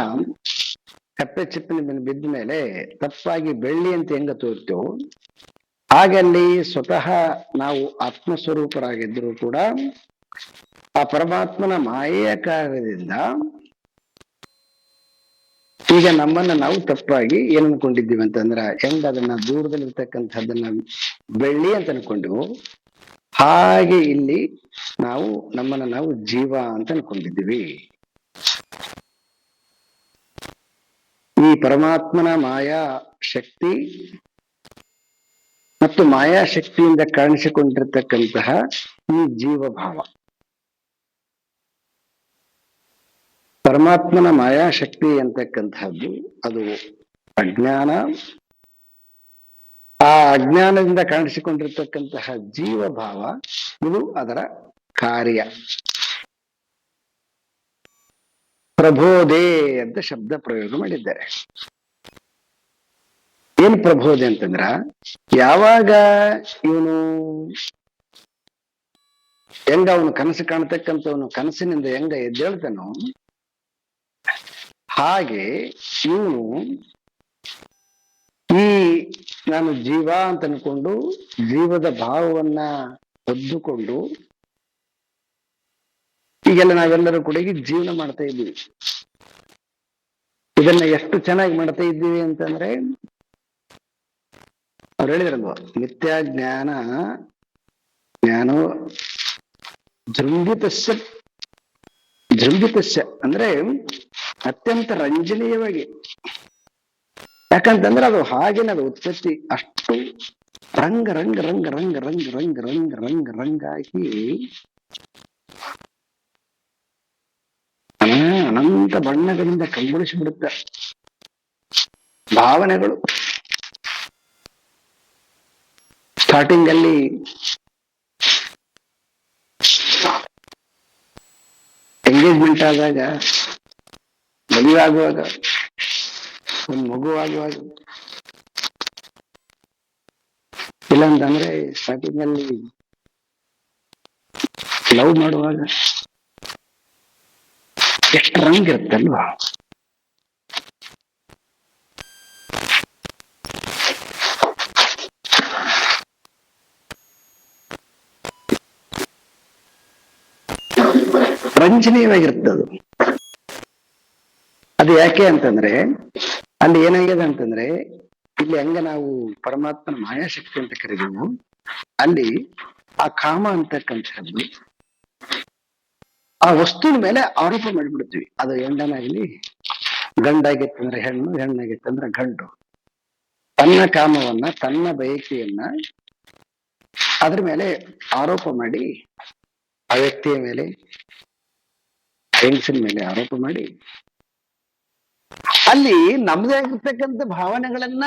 ಕಪ್ಪೆ ಚಿಪ್ಪಿನ ಮೇಲೆ ಬಿದ್ದ ಮೇಲೆ ತಪ್ಪಾಗಿ ಬೆಳ್ಳಿ ಅಂತ ಹೆಂಗ ತೋರ್ತೇವೋ ಹಾಗೆ ಅಲ್ಲಿ ಸ್ವತಃ ನಾವು ಆತ್ಮಸ್ವರೂಪರಾಗಿದ್ದರೂ ಕೂಡ ಆ ಪರಮಾತ್ಮನ ಮಾಯೆಯ ಕಾರ್ಯದಿಂದ ಈಗ ನಮ್ಮನ್ನ ನಾವು ತಪ್ಪಾಗಿ ಏನ್ ಅನ್ಕೊಂಡಿದ್ದೀವಿ ಅಂತಂದ್ರ ಹೆಂಗ ಅದನ್ನ ದೂರದಲ್ಲಿರ್ತಕ್ಕಂಥದ್ದನ್ನ ಬೆಳ್ಳಿ ಅಂತ ಅನ್ಕೊಂಡೆವು, ಹಾಗೆ ಇಲ್ಲಿ ನಾವು ನಮ್ಮನ್ನ ನಾವು ಜೀವ ಅಂತ ಅನ್ಕೊಂಡಿದ್ದೀವಿ. ಈ ಪರಮಾತ್ಮನ ಮಾಯಾ ಶಕ್ತಿ ಮತ್ತು ಮಾಯಾಶಕ್ತಿಯಿಂದ ಕಾಣಿಸಿಕೊಂಡಿರ್ತಕ್ಕಂತಹ ಈ ಜೀವಭಾವ, ಪರಮಾತ್ಮನ ಮಾಯಾಶಕ್ತಿ ಅಂತಕ್ಕಂತಹದ್ದು ಅದು ಅಜ್ಞಾನ. ಆ ಅಜ್ಞಾನದಿಂದ ಕಾಣಿಸಿಕೊಂಡಿರ್ತಕ್ಕಂತಹ ಜೀವಭಾವ ಇದು ಅದರ ಕಾರ್ಯ. ಪ್ರಬೋಧೆ ಅಂತ ಶಬ್ದ ಪ್ರಯೋಗ ಮಾಡಿದ್ದಾರೆ. ಏನ್ ಪ್ರಬೋಧೆ ಅಂತಂದ್ರ, ಯಾವಾಗ ಇವನು ಹೆಂಗ ಅವನು ಕನಸು ಕಾಣ್ತಕ್ಕಂಥವನು ಕನಸಿನಿಂದ ಹೆಂಗ ಎದ್ದೇಳ್ತಾನೋ ಹಾಗೆ ಇವನು ಈ ನಾನು ಜೀವ ಅಂತ ಅನ್ಕೊಂಡು ಜೀವದ ಭಾವವನ್ನ ಹೊದ್ದುಕೊಂಡು ಈಗೆಲ್ಲ ನಾವೆಲ್ಲರೂ ಕೂಡ ಈಗ ಜೀವನ ಮಾಡ್ತಾ ಇದ್ದೀವಿ. ಇದನ್ನ ಎಷ್ಟು ಚೆನ್ನಾಗಿ ಮಾಡ್ತಾ ಇದ್ದೀವಿ ಅಂತಂದ್ರೆ, ಅವ್ರು ಹೇಳಿದ್ರಲ್ವ, ಮಿಥ್ಯಾ ಜ್ಞಾನ ಜ್ಞಾನೋ ಜೃಂಭಿತಸ್ಯ ಅಂದ್ರೆ ಅತ್ಯಂತ ರಂಜನೀಯವಾಗಿ. ಯಾಕಂತಂದ್ರೆ ಅದು ಹಾಗೇನೆ ಅದು ಉತ್ಪತ್ತಿ ಅಷ್ಟು ರಂಗ ರಂಗ ರಂಗ ರಂಗ ರಂಗ ರಂಗ ರಂಗ ರಂಗ ರಂಗಾಗಿ ಅನಂತ ಬಣ್ಣಗಳಿಂದ ಕಂಗೊಳಿಸಿಬಿಡುತ್ತೆ ಭಾವನೆಗಳು. ಸ್ಟಾರ್ಟಿಂಗ್ ಅಲ್ಲಿ ಎಂಗೇಜ್ಮೆಂಟ್ ಆದಾಗ, ಮದುವೆ ಆಗುವಾಗ, ಒಂದು ಮಗು ಆಗುವಾಗ, ಇಲ್ಲ ಅಂತಂದ್ರೆ ಸ್ಟಾರ್ಟಿಂಗ್ ಅಲ್ಲಿ ಲವ್ ಮಾಡುವಾಗ ಎಷ್ಟು ರಂಗ್ ಇರುತ್ತಲ್ವಾ. ರಂಜನೀಯವಾಗಿರುತ್ತೆ ಅದು. ಅದು ಯಾಕೆ ಅಂತಂದ್ರೆ ಅಲ್ಲಿ ಏನಾಗಿದೆ ಅಂತಂದ್ರೆ, ಇಲ್ಲಿ ಹಂಗ ನಾವು ಪರಮಾತ್ಮನ ಮಾಯಾಶಕ್ತಿ ಅಂತ ಕರೀತೀವಿ, ಅಲ್ಲಿ ಆ ಕಾಮ ಅಂತಕ್ಕಂಥದ್ದು ಆ ವಸ್ತುವಿನ ಮೇಲೆ ಆರೋಪ ಮಾಡಿಬಿಡ್ತೀವಿ. ಅದು ಹೆಣ್ಣನಾಗ್ಲಿ, ಗಂಡಾಗಿತ್ತಂದ್ರೆ ಹೆಣ್ಣು, ಹೆಣ್ಣಾಗಿತ್ತಂದ್ರೆ ಗಂಡು. ತನ್ನ ಕಾಮವನ್ನ, ತನ್ನ ಬಯಕೆಯನ್ನ ಅದ್ರ ಮೇಲೆ ಆರೋಪ ಮಾಡಿ, ಆ ವ್ಯಕ್ತಿಯ ಮೇಲೆ, ಹೆಂಗಸಿನ ಮೇಲೆ ಆರೋಪ ಮಾಡಿ ಅಲ್ಲಿ ನಮ್ದೇ ಆಗಿರ್ತಕ್ಕಂಥ ಭಾವನೆಗಳನ್ನ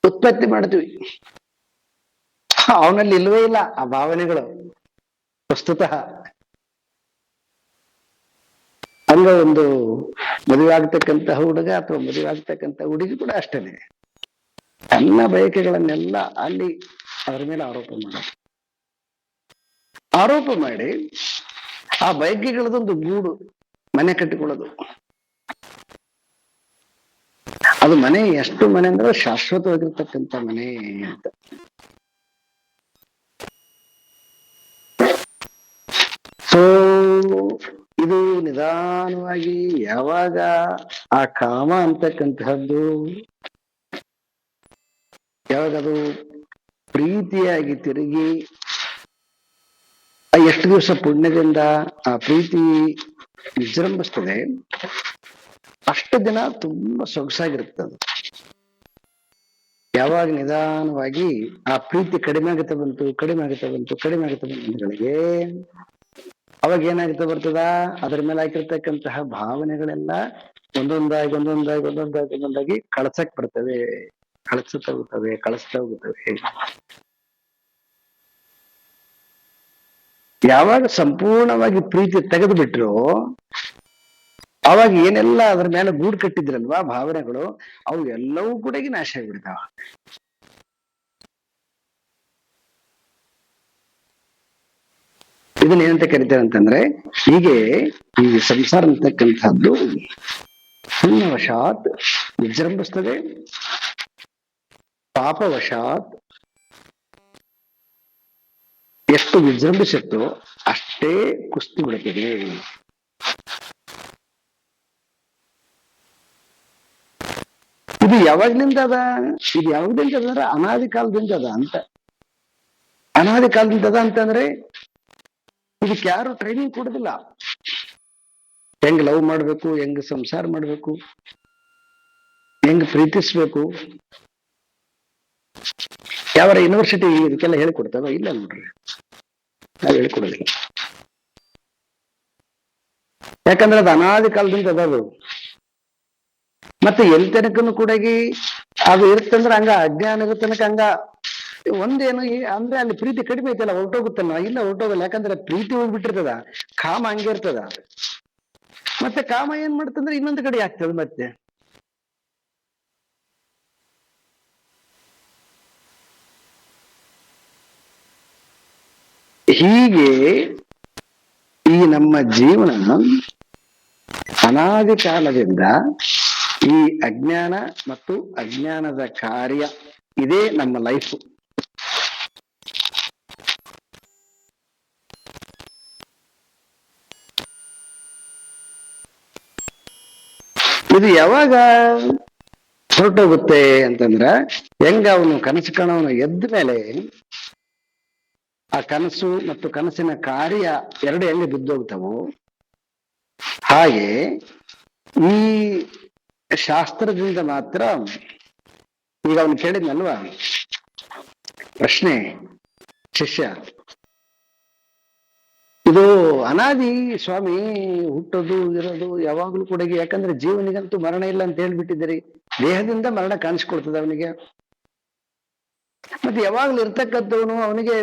ಉತ್ಪತ್ತಿ ಮಾಡ್ತೀವಿ. ಅವನಲ್ಲಿ ಇಲ್ವೇ ಇಲ್ಲ ಆ ಭಾವನೆಗಳು ವಸ್ತುತಃ. ಹಂಗ ಒಂದು ಮದುವೆ ಆಗ್ತಕ್ಕಂತಹ ಹುಡುಗ ಅಥವಾ ಮದುವೆ ಆಗ್ತಕ್ಕಂಥ ಹುಡುಗಿ ಕೂಡ ಅಷ್ಟೇನೆ, ತನ್ನ ಬಯಕೆಗಳನ್ನೆಲ್ಲ ಅಲ್ಲಿ ಅದ್ರ ಮೇಲೆ ಆರೋಪ ಮಾಡಿ ಆ ಬಯಕೆಗಳದೊಂದು ಗೂಡು, ಮನೆ ಕಟ್ಟಿಕೊಳ್ಳೋದು. ಅದು ಮನೆ ಎಷ್ಟು ಮನೆ ಅಂದ್ರೆ ಶಾಶ್ವತವಾಗಿರ್ತಕ್ಕಂಥ ಮನೆ ಅಂತ. ಸೊ ಇದು ನಿಧಾನವಾಗಿ ಯಾವಾಗ ಆ ಕಾಮ ಅಂತಕ್ಕಂತಹದ್ದು ಯಾವಾಗ ಅದು ಪ್ರೀತಿಯಾಗಿ ತಿರುಗಿ ಎಷ್ಟು ದಿವಸ ಪುಣ್ಯದಿಂದ ಆ ಪ್ರೀತಿ ವಿಜೃಂಭಿಸ್ತದೆ, ಅಷ್ಟು ದಿನ ತುಂಬಾ ಸೊಗಸಾಗಿರುತ್ತದೆ. ಯಾವಾಗ ನಿಧಾನವಾಗಿ ಆ ಪ್ರೀತಿ ಕಡಿಮೆ ಆಗುತ್ತಾ ಬಂತು ದಿನಗಳಿಗೆ, ಅವಾಗ ಏನಾಗುತ್ತಾ ಬರ್ತದ, ಅದರ ಮೇಲೆ ಹಾಕಿರ್ತಕ್ಕಂತಹ ಭಾವನೆಗಳೆಲ್ಲ ಒಂದೊಂದಾಗಿ ಕಳಸಕ್ ಬರ್ತವೆ, ಕಳಿಸ್ತಾ ಹೋಗುತ್ತವೆ. ಯಾವಾಗ ಸಂಪೂರ್ಣವಾಗಿ ಪ್ರೀತಿ ತೆಗೆದು ಬಿಟ್ರು ಅವಾಗ ಏನೆಲ್ಲ ಅದ್ರ ಮೇಲೆ ಗೂಡು ಕಟ್ಟಿದ್ರಲ್ವಾ ಭಾವನೆಗಳು, ಅವು ಎಲ್ಲವೂ ಕೂಡ ನಾಶ ಆಗ್ಬಿಡ್ತಾವ. ಇದನ್ನ ಏನಂತ ಕರಿತೇವೆ ಅಂತಂದ್ರೆ, ಹೀಗೆ ಈ ಸಂಸಾರ ಅಂತಕ್ಕಂಥದ್ದು ಪುಣ್ಯವಶಾತ್ ವಿಜೃಂಭಿಸ್ತದೆ, ಪಾಪವಶಾತ್ ಎಷ್ಟು ವಿಜೃಂಭಿಸುತ್ತೋ ಅಷ್ಟೇ ಕುಸ್ತಿ ಬಿಡುತ್ತದೆ. ಇದು ಯಾವಾಗ್ಲಿಂದ ಅದ, ಇದು ಯಾವಾಗ್ಲಿಂದ ಅದ ಅಂದ್ರೆ ಅನಾದಿ ಕಾಲದಿಂದ ಅದ ಅಂತ. ಅನಾದಿ ಕಾಲದಿಂದ ಅದ ಅಂತಂದ್ರೆ ಇದಕ್ಕೆ ಯಾರು ಟ್ರೈನಿಂಗ್ ಕೊಡುದಿಲ್ಲ. ಹೆಂಗ್ ಲವ್ ಮಾಡ್ಬೇಕು, ಹೆಂಗ್ ಸಂಸಾರ ಮಾಡ್ಬೇಕು, ಹೆಂಗ್ ಪ್ರೀತಿಸ್ಬೇಕು, ಯಾವ ಯೂನಿವರ್ಸಿಟಿ ಇದಕ್ಕೆಲ್ಲ ಹೇಳಿಕೊಡ್ತಾವ? ಇಲ್ಲ ನೋಡ್ರಿ, ನಾವು ಹೇಳಿಕೊಡೋದಿಲ್ಲ. ಯಾಕಂದ್ರೆ ಅದು ಅನಾದಿ ಕಾಲದಿಂದ ಅದಾವು. ಮತ್ತೆ ಎಲ್ಲಿ ತನಕನು ಕೂಡ ಅದು ಇರುತ್ತಂದ್ರೆ ಹಂಗ ಅಜ್ಞಾನದ ತನಕ ಹಂಗ ಒಂದೇನು ಅಂದ್ರೆ ಅಲ್ಲಿ ಪ್ರೀತಿ ಕಡಿಮೆ ಐತಲ್ಲ, ಹೊರಟೋಗುತ್ತಲ್ಲ. ಇಲ್ಲ, ಹೊರಟೋಗಲ್ಲ. ಯಾಕಂದ್ರೆ ಪ್ರೀತಿ ಹೋಗ್ಬಿಟ್ಟಿರ್ತದ, ಕಾಮ ಹಂಗೆ ಇರ್ತದ. ಮತ್ತೆ ಕಾಮ ಏನ್ ಮಾಡ್ತಂದ್ರೆ ಇನ್ನೊಂದು ಕಡೆ ಆಗ್ತದೆ. ಮತ್ತೆ ಹೀಗೆ ಈ ನಮ್ಮ ಜೀವನ ಅನಾದಿ ಕಾಲದಿಂದ ಈ ಅಜ್ಞಾನ ಮತ್ತು ಅಜ್ಞಾನದ ಕಾರ್ಯ ಇದೇ ನಮ್ಮ ಲೈಫ್. ಇದು ಯಾವಾಗ ಹೊರಟೋಗುತ್ತೆ ಅಂತಂದ್ರ, ಹೆಂಗ ಅವನು ಕನಸು ಕಾಣವನು ಎದ್ದ ಮೇಲೆ ಆ ಕನಸು ಮತ್ತು ಕನಸಿನ ಕಾರ್ಯ ಎರಡು ಹೆಂಗೆ ಬಿದ್ದೋಗ್ತಾವೋ, ಹಾಗೆ ಈ ಶಾಸ್ತ್ರದಿಂದ ಮಾತ್ರ. ಈಗ ಅವನು ಕೇಳಿದ್ನಲ್ವಾ ಪ್ರಶ್ನೆ, ಶಿಷ್ಯ ಇದು ಅನಾದಿ ಸ್ವಾಮಿ, ಹುಟ್ಟೋದು ಇರೋದು ಯಾವಾಗ್ಲೂ ಕೂಡ, ಯಾಕಂದ್ರೆ ಜೀವನಿಗಂತೂ ಮರಣ ಇಲ್ಲ ಅಂತ ಹೇಳ್ಬಿಟ್ಟಿದ್ದೀರಿ, ದೇಹದಿಂದ ಮರಣ ಕಾಣಿಸ್ಕೊಡ್ತದೆ ಅವನಿಗೆ. ಮತ್ತೆ ಯಾವಾಗ್ಲೂ ಇರ್ತಕ್ಕಂಥವನು ಅವನಿಗೆ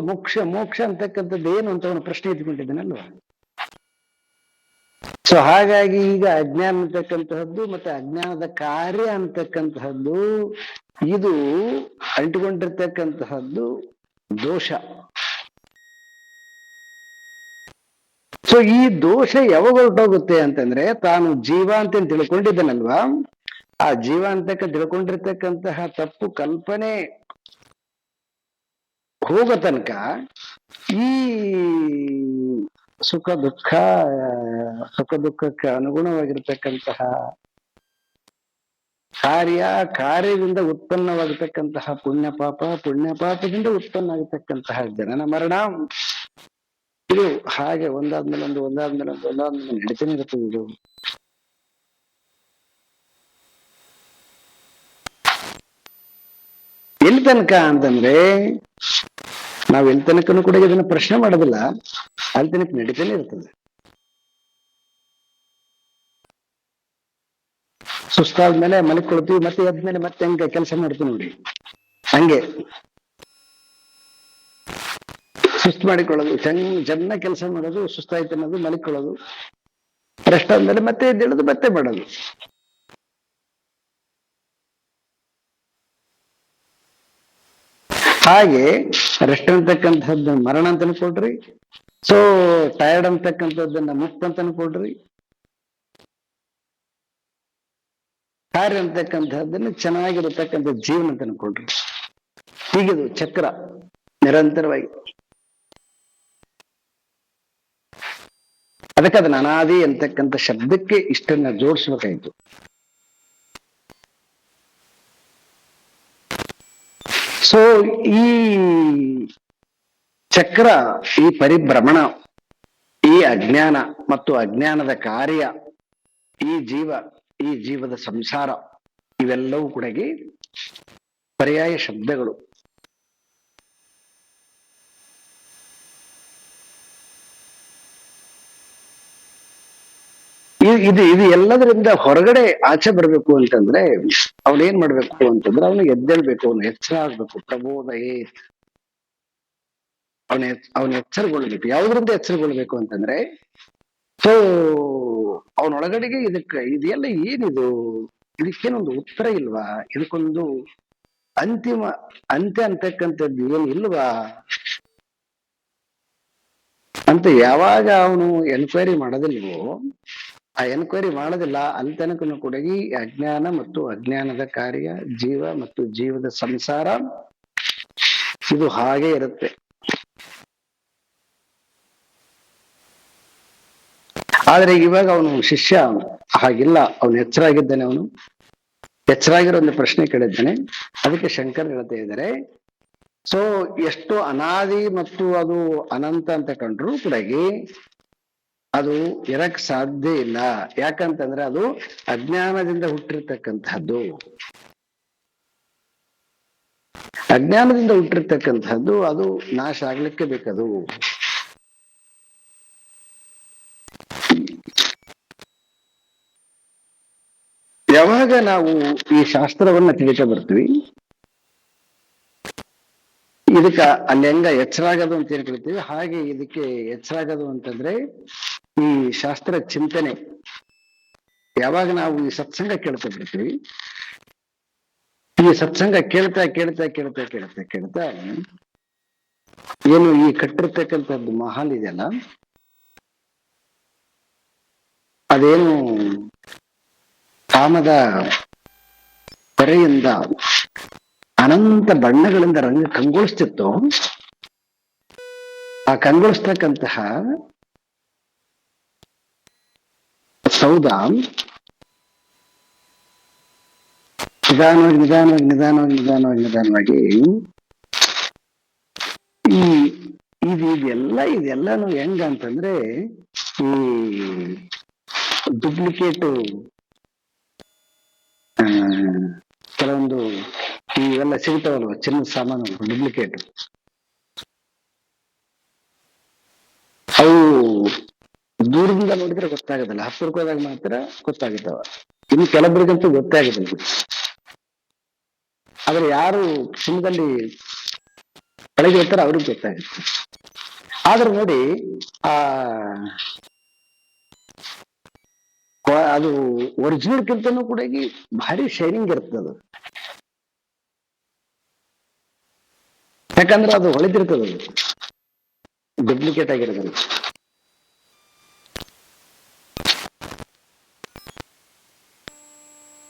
ಮೋಕ್ಷ ಅಂತಕ್ಕಂಥದ್ದು ಏನು ಅಂತ ಅವನು ಪ್ರಶ್ನೆ ಇಟ್ಕೊಂಡಿದ್ದಾನಲ್ವಾ. ಸೊ ಹಾಗಾಗಿ ಈಗ ಅಜ್ಞಾನ ಅಂತಕ್ಕಂತಹದ್ದು ಮತ್ತೆ ಅಜ್ಞಾನದ ಕಾರ್ಯ ಅಂತಕ್ಕಂತಹದ್ದು ಇದು ಅಂಟಿಕೊಂಡಿರ್ತಕ್ಕಂತಹದ್ದು ದೋಷ. ಸೊ ಈ ದೋಷ ಯಾವಾಗ ಹೊರಟೋಗುತ್ತೆ ಅಂತಂದ್ರೆ, ತಾನು ಜೀವ ಅಂತ ತಿಳ್ಕೊಂಡಿದ್ದಾನಲ್ವಾ, ಆ ಜೀವ ಅಂತ ತಿಳ್ಕೊಂಡಿರ್ತಕ್ಕಂತಹ ತಪ್ಪು ಕಲ್ಪನೆ ಹೋಗೋ ತನಕ ಈ ಸುಖ ದುಃಖಕ್ಕೆ ಅನುಗುಣವಾಗಿರ್ತಕ್ಕಂತಹ ಕಾರ್ಯದಿಂದ ಉತ್ಪನ್ನವಾಗಿರ್ತಕ್ಕಂತಹ ಪುಣ್ಯ ಪಾಪದಿಂದ ಉತ್ಪನ್ನ ಆಗಿರ್ತಕ್ಕಂತಹ ಜನನ ಮರಣ, ಇದು ಹಾಗೆ ಒಂದಾದ್ಮೇಲೆ ನಡೀತಾನೆ ಇರ್ತದೆ. ಇದು ಎಲ್ಲಿ ತನಕ ಅಂತಂದ್ರೆ, ನಾವ್ ಎಲ್ಲಿ ತನಕನೂ ಕೂಡ ಇದನ್ನ ಪ್ರಶ್ನೆ ಮಾಡೋದಿಲ್ಲ, ಅಲ್ಲಿ ತನಕ ನಡೀತಾನೆ ಇರ್ತದೆ. ಸುಸ್ತಾದ್ಮೇಲೆ ಮಲ್ಕೊಳ್ತೀವಿ, ಮತ್ತೆ ಎದ್ಮೇಲೆ ಮತ್ತೆ ಹೆಂಗ ಕೆಲಸ ಮಾಡ್ತೀವಿ ನೋಡಿ, ಹಂಗೆ ಸುಸ್ತು ಮಾಡಿಕೊಳ್ಳೋದು, ಚೆನ್ನಾಗಿ ಕೆಲಸ ಮಾಡೋದು, ಸುಸ್ತಾಯ್ತು ಅನ್ನೋದು, ಮಲ್ಕೊಳ್ಳೋದು, ರೆಸ್ಟ್ ಆದ್ಮೇಲೆ ಮತ್ತೆ ಎದ್ದೇಳೋದು, ಮತ್ತೆ ಮಾಡೋದು. ಹಾಗೆ ರೆಸ್ಟ್ ಅಂತಕ್ಕಂಥದ್ದು ಮರಣ ಅಂತ ಅನ್ಕೊಳ್ರಿ, ಸೊ ಟಯರ್ಡ್ ಅಂತಕ್ಕಂಥದ್ದನ್ನ ಮುಕ್ತ ಅಂತ ಅನ್ಕೊಳ್ರಿ, ಕಾರ್ಯ ಅಂತಕ್ಕಂಥದ್ದನ್ನ ಚೆನ್ನಾಗಿರತಕ್ಕಂಥ ಜೀವನ ಅಂತ ಅನ್ಕೊಳ್ರಿ. ಹೀಗಿದು ಚಕ್ರ ನಿರಂತರವಾಗಿ. ಅದಕ್ಕೆ ಅದನ್ನ ಅನಾದಿ ಅಂತಕ್ಕಂಥ ಶಬ್ದಕ್ಕೆ ಇಷ್ಟನ್ನ ಜೋಡಿಸ್ಬೇಕಾಯ್ತು. ಸೊ ಈ ಚಕ್ರ, ಈ ಪರಿಭ್ರಮಣ, ಈ ಅಜ್ಞಾನ ಮತ್ತು ಅಜ್ಞಾನದ ಕಾರ್ಯ, ಈ ಜೀವದ ಸಂಸಾರ, ಇವೆಲ್ಲವೂ ಕೂಡ ಪರ್ಯಾಯ ಶಬ್ದಗಳು. ಇದು ಎಲ್ಲದರಿಂದ ಹೊರಗಡೆ ಆಚೆ ಬರ್ಬೇಕು ಅಂತಂದ್ರೆ ಅವನೇನ್ ಮಾಡ್ಬೇಕು ಅಂತಂದ್ರೆ, ಅವನಿಗೆ ಎದ್ದೇಳ್ಬೇಕು, ಅವನು ಎಚ್ಚರ ಆಗ್ಬೇಕು. ಪ್ರಬೋಧಯೇ, ಅವನ ಎಚ್ಚರಗೊಳ್ಬೇಕು. ಯಾವುದರಿಂದ ಎಚ್ಚರಗೊಳ್ಬೇಕು ಅಂತಂದ್ರೆ, ಸೊ ಅವನೊಳಗಡೆಗೆ ಇದೆಲ್ಲ ಏನಿದು, ಇದಕ್ಕೇನೊಂದು ಉತ್ತರ ಇಲ್ವಾ, ಇದಕ್ಕೊಂದು ಅಂತಿಮ ಅಂತ್ಯ ಅಂತಕ್ಕಂಥದ್ದು ಏನು ಇಲ್ವಾ ಅಂತ ಯಾವಾಗ ಅವನು ಎನ್ಕ್ವೈರಿ ಮಾಡೋದಿಲ್ವೋ, ಆ ಎನ್ಕ್ವೈರಿ ಮಾಡೋದಿಲ್ಲ ಅಲ್ಲಿ ತನಕನು ಕೂಡ ಈ ಅಜ್ಞಾನ ಮತ್ತು ಅಜ್ಞಾನದ ಕಾರ್ಯ, ಜೀವ ಮತ್ತು ಜೀವದ ಸಂಸಾರ ಇದು ಹಾಗೆ ಇರುತ್ತೆ. ಆದ್ರೆ ಇವಾಗ ಅವನು ಶಿಷ್ಯ ಹಾಗಿಲ್ಲ, ಅವನು ಎಚ್ಚರಾಗಿದ್ದಾನೆ. ಅವನು ಎಚ್ಚರಾಗಿರೋ ಒಂದು ಪ್ರಶ್ನೆ ಕೇಳಿದ್ದಾನೆ. ಅದಕ್ಕೆ ಶಂಕರ್ ಹೇಳ್ತಾ ಇದ್ದಾರೆ, ಸೊ ಎಷ್ಟು ಅನಾದಿ ಮತ್ತು ಅದು ಅನಂತ ಅಂತ ಕಂಡ್ರು ಕೂಡ ಅದು ಇರಕ್ ಸಾಧ್ಯ ಇಲ್ಲ. ಯಾಕಂತಂದ್ರೆ ಅದು ಅಜ್ಞಾನದಿಂದ ಹುಟ್ಟಿರ್ತಕ್ಕಂಥದ್ದು. ಅಜ್ಞಾನದಿಂದ ಹುಟ್ಟಿರ್ತಕ್ಕಂಥದ್ದು ಅದು ನಾಶ ಆಗ್ಲಿಕ್ಕೆ ಬೇಕದು. ಯಾವಾಗ ನಾವು ಈ ಶಾಸ್ತ್ರವನ್ನ ತಿಳಿತಾ ಬರ್ತೀವಿ, ಇದಕ್ಕ ಅಲ್ಲಿ ಹೆಂಗ ಎಚ್ಚರಾಗದು ಅಂತ ಏನ್ ಕೇಳ್ತೀವಿ, ಹಾಗೆ ಇದಕ್ಕೆ ಎಚ್ಚರಾಗದು ಅಂತಂದ್ರೆ ಈ ಶಾಸ್ತ್ರ ಚಿಂತನೆ. ಯಾವಾಗ ನಾವು ಈ ಸತ್ಸಂಗ ಕೇಳ್ತಾ ಬರ್ತೀವಿ, ಈ ಸತ್ಸಂಗ ಕೇಳ್ತಾ ಕೇಳ್ತಾ ಕೇಳ್ತಾ ಕೇಳ್ತಾ ಕೇಳ್ತಾ ಏನು ಈ ಕಟ್ಟಿರ್ತಕ್ಕಂಥದ್ದು ಮಹಾಲ್ ಇದೆಯಲ್ಲ, ಅದೇನು ಕಾಮದ ಹೊರೆಯಿಂದ ಅನಂತ ಬಣ್ಣಗಳಿಂದ ರಂಗ ಕಂಗೊಳಿಸ್ತಿತ್ತು, ಆ ಕಂಗೊಳಿಸ್ತಕ್ಕಂತಹ ಸೌಧ ನಿಧಾನವಾಗಿ ನಿಧಾನವಾಗಿ ನಿಧಾನವಾಗಿ ನಿಧಾನವಾಗಿ ನಿಧಾನವಾಗಿ ಇದೆಲ್ಲಾನು ಹೆಂಗ ಅಂತಂದ್ರೆ ಈ ಡುಪ್ಲಿಕೇಟ್ ಕೆಲವೊಂದು ಇವೆಲ್ಲ ಸಿಗ್ತಾವಲ್ವ ಚಿನ್ನದ ಸಾಮಾನು ಡುಪ್ಲಿಕೇಟ್, ಅವು ದೂರದಿಂದ ನೋಡಿದ್ರೆ ಗೊತ್ತಾಗೋದಿಲ್ಲ, ಹತ್ತಿರಕ್ಕೆ ಹೋದಾಗ ಮಾತ್ರ ಗೊತ್ತಾಗುತ್ತವ. ಇನ್ನು ಕೆಲವರಿಗಂತೂ ಗೊತ್ತೇ ಆಗುದಿಲ್ಲ. ಆದ್ರೆ ಯಾರು ಚಿನ್ನದಲ್ಲಿ ಕೆಳಗೆ ಇರ್ತಾರ ಅವ್ರಿಗೆ ಗೊತ್ತಾಗುತ್ತೆ. ಆದ್ರೆ ನೋಡಿ ಅದು ಒರಿಜಿನಲ್ ಕಿಂತನೂ ಕೂಡ ಭಾರಿ ಶೈನಿಂಗ್ ಇರ್ತದೆ. ಯಾಕಂದ್ರೆ ಅದು ಹೊಳಿತಿರ್ತದ, ಡುಪ್ಲಿಕೇಟ್ ಆಗಿರೋದಲ್ಲ.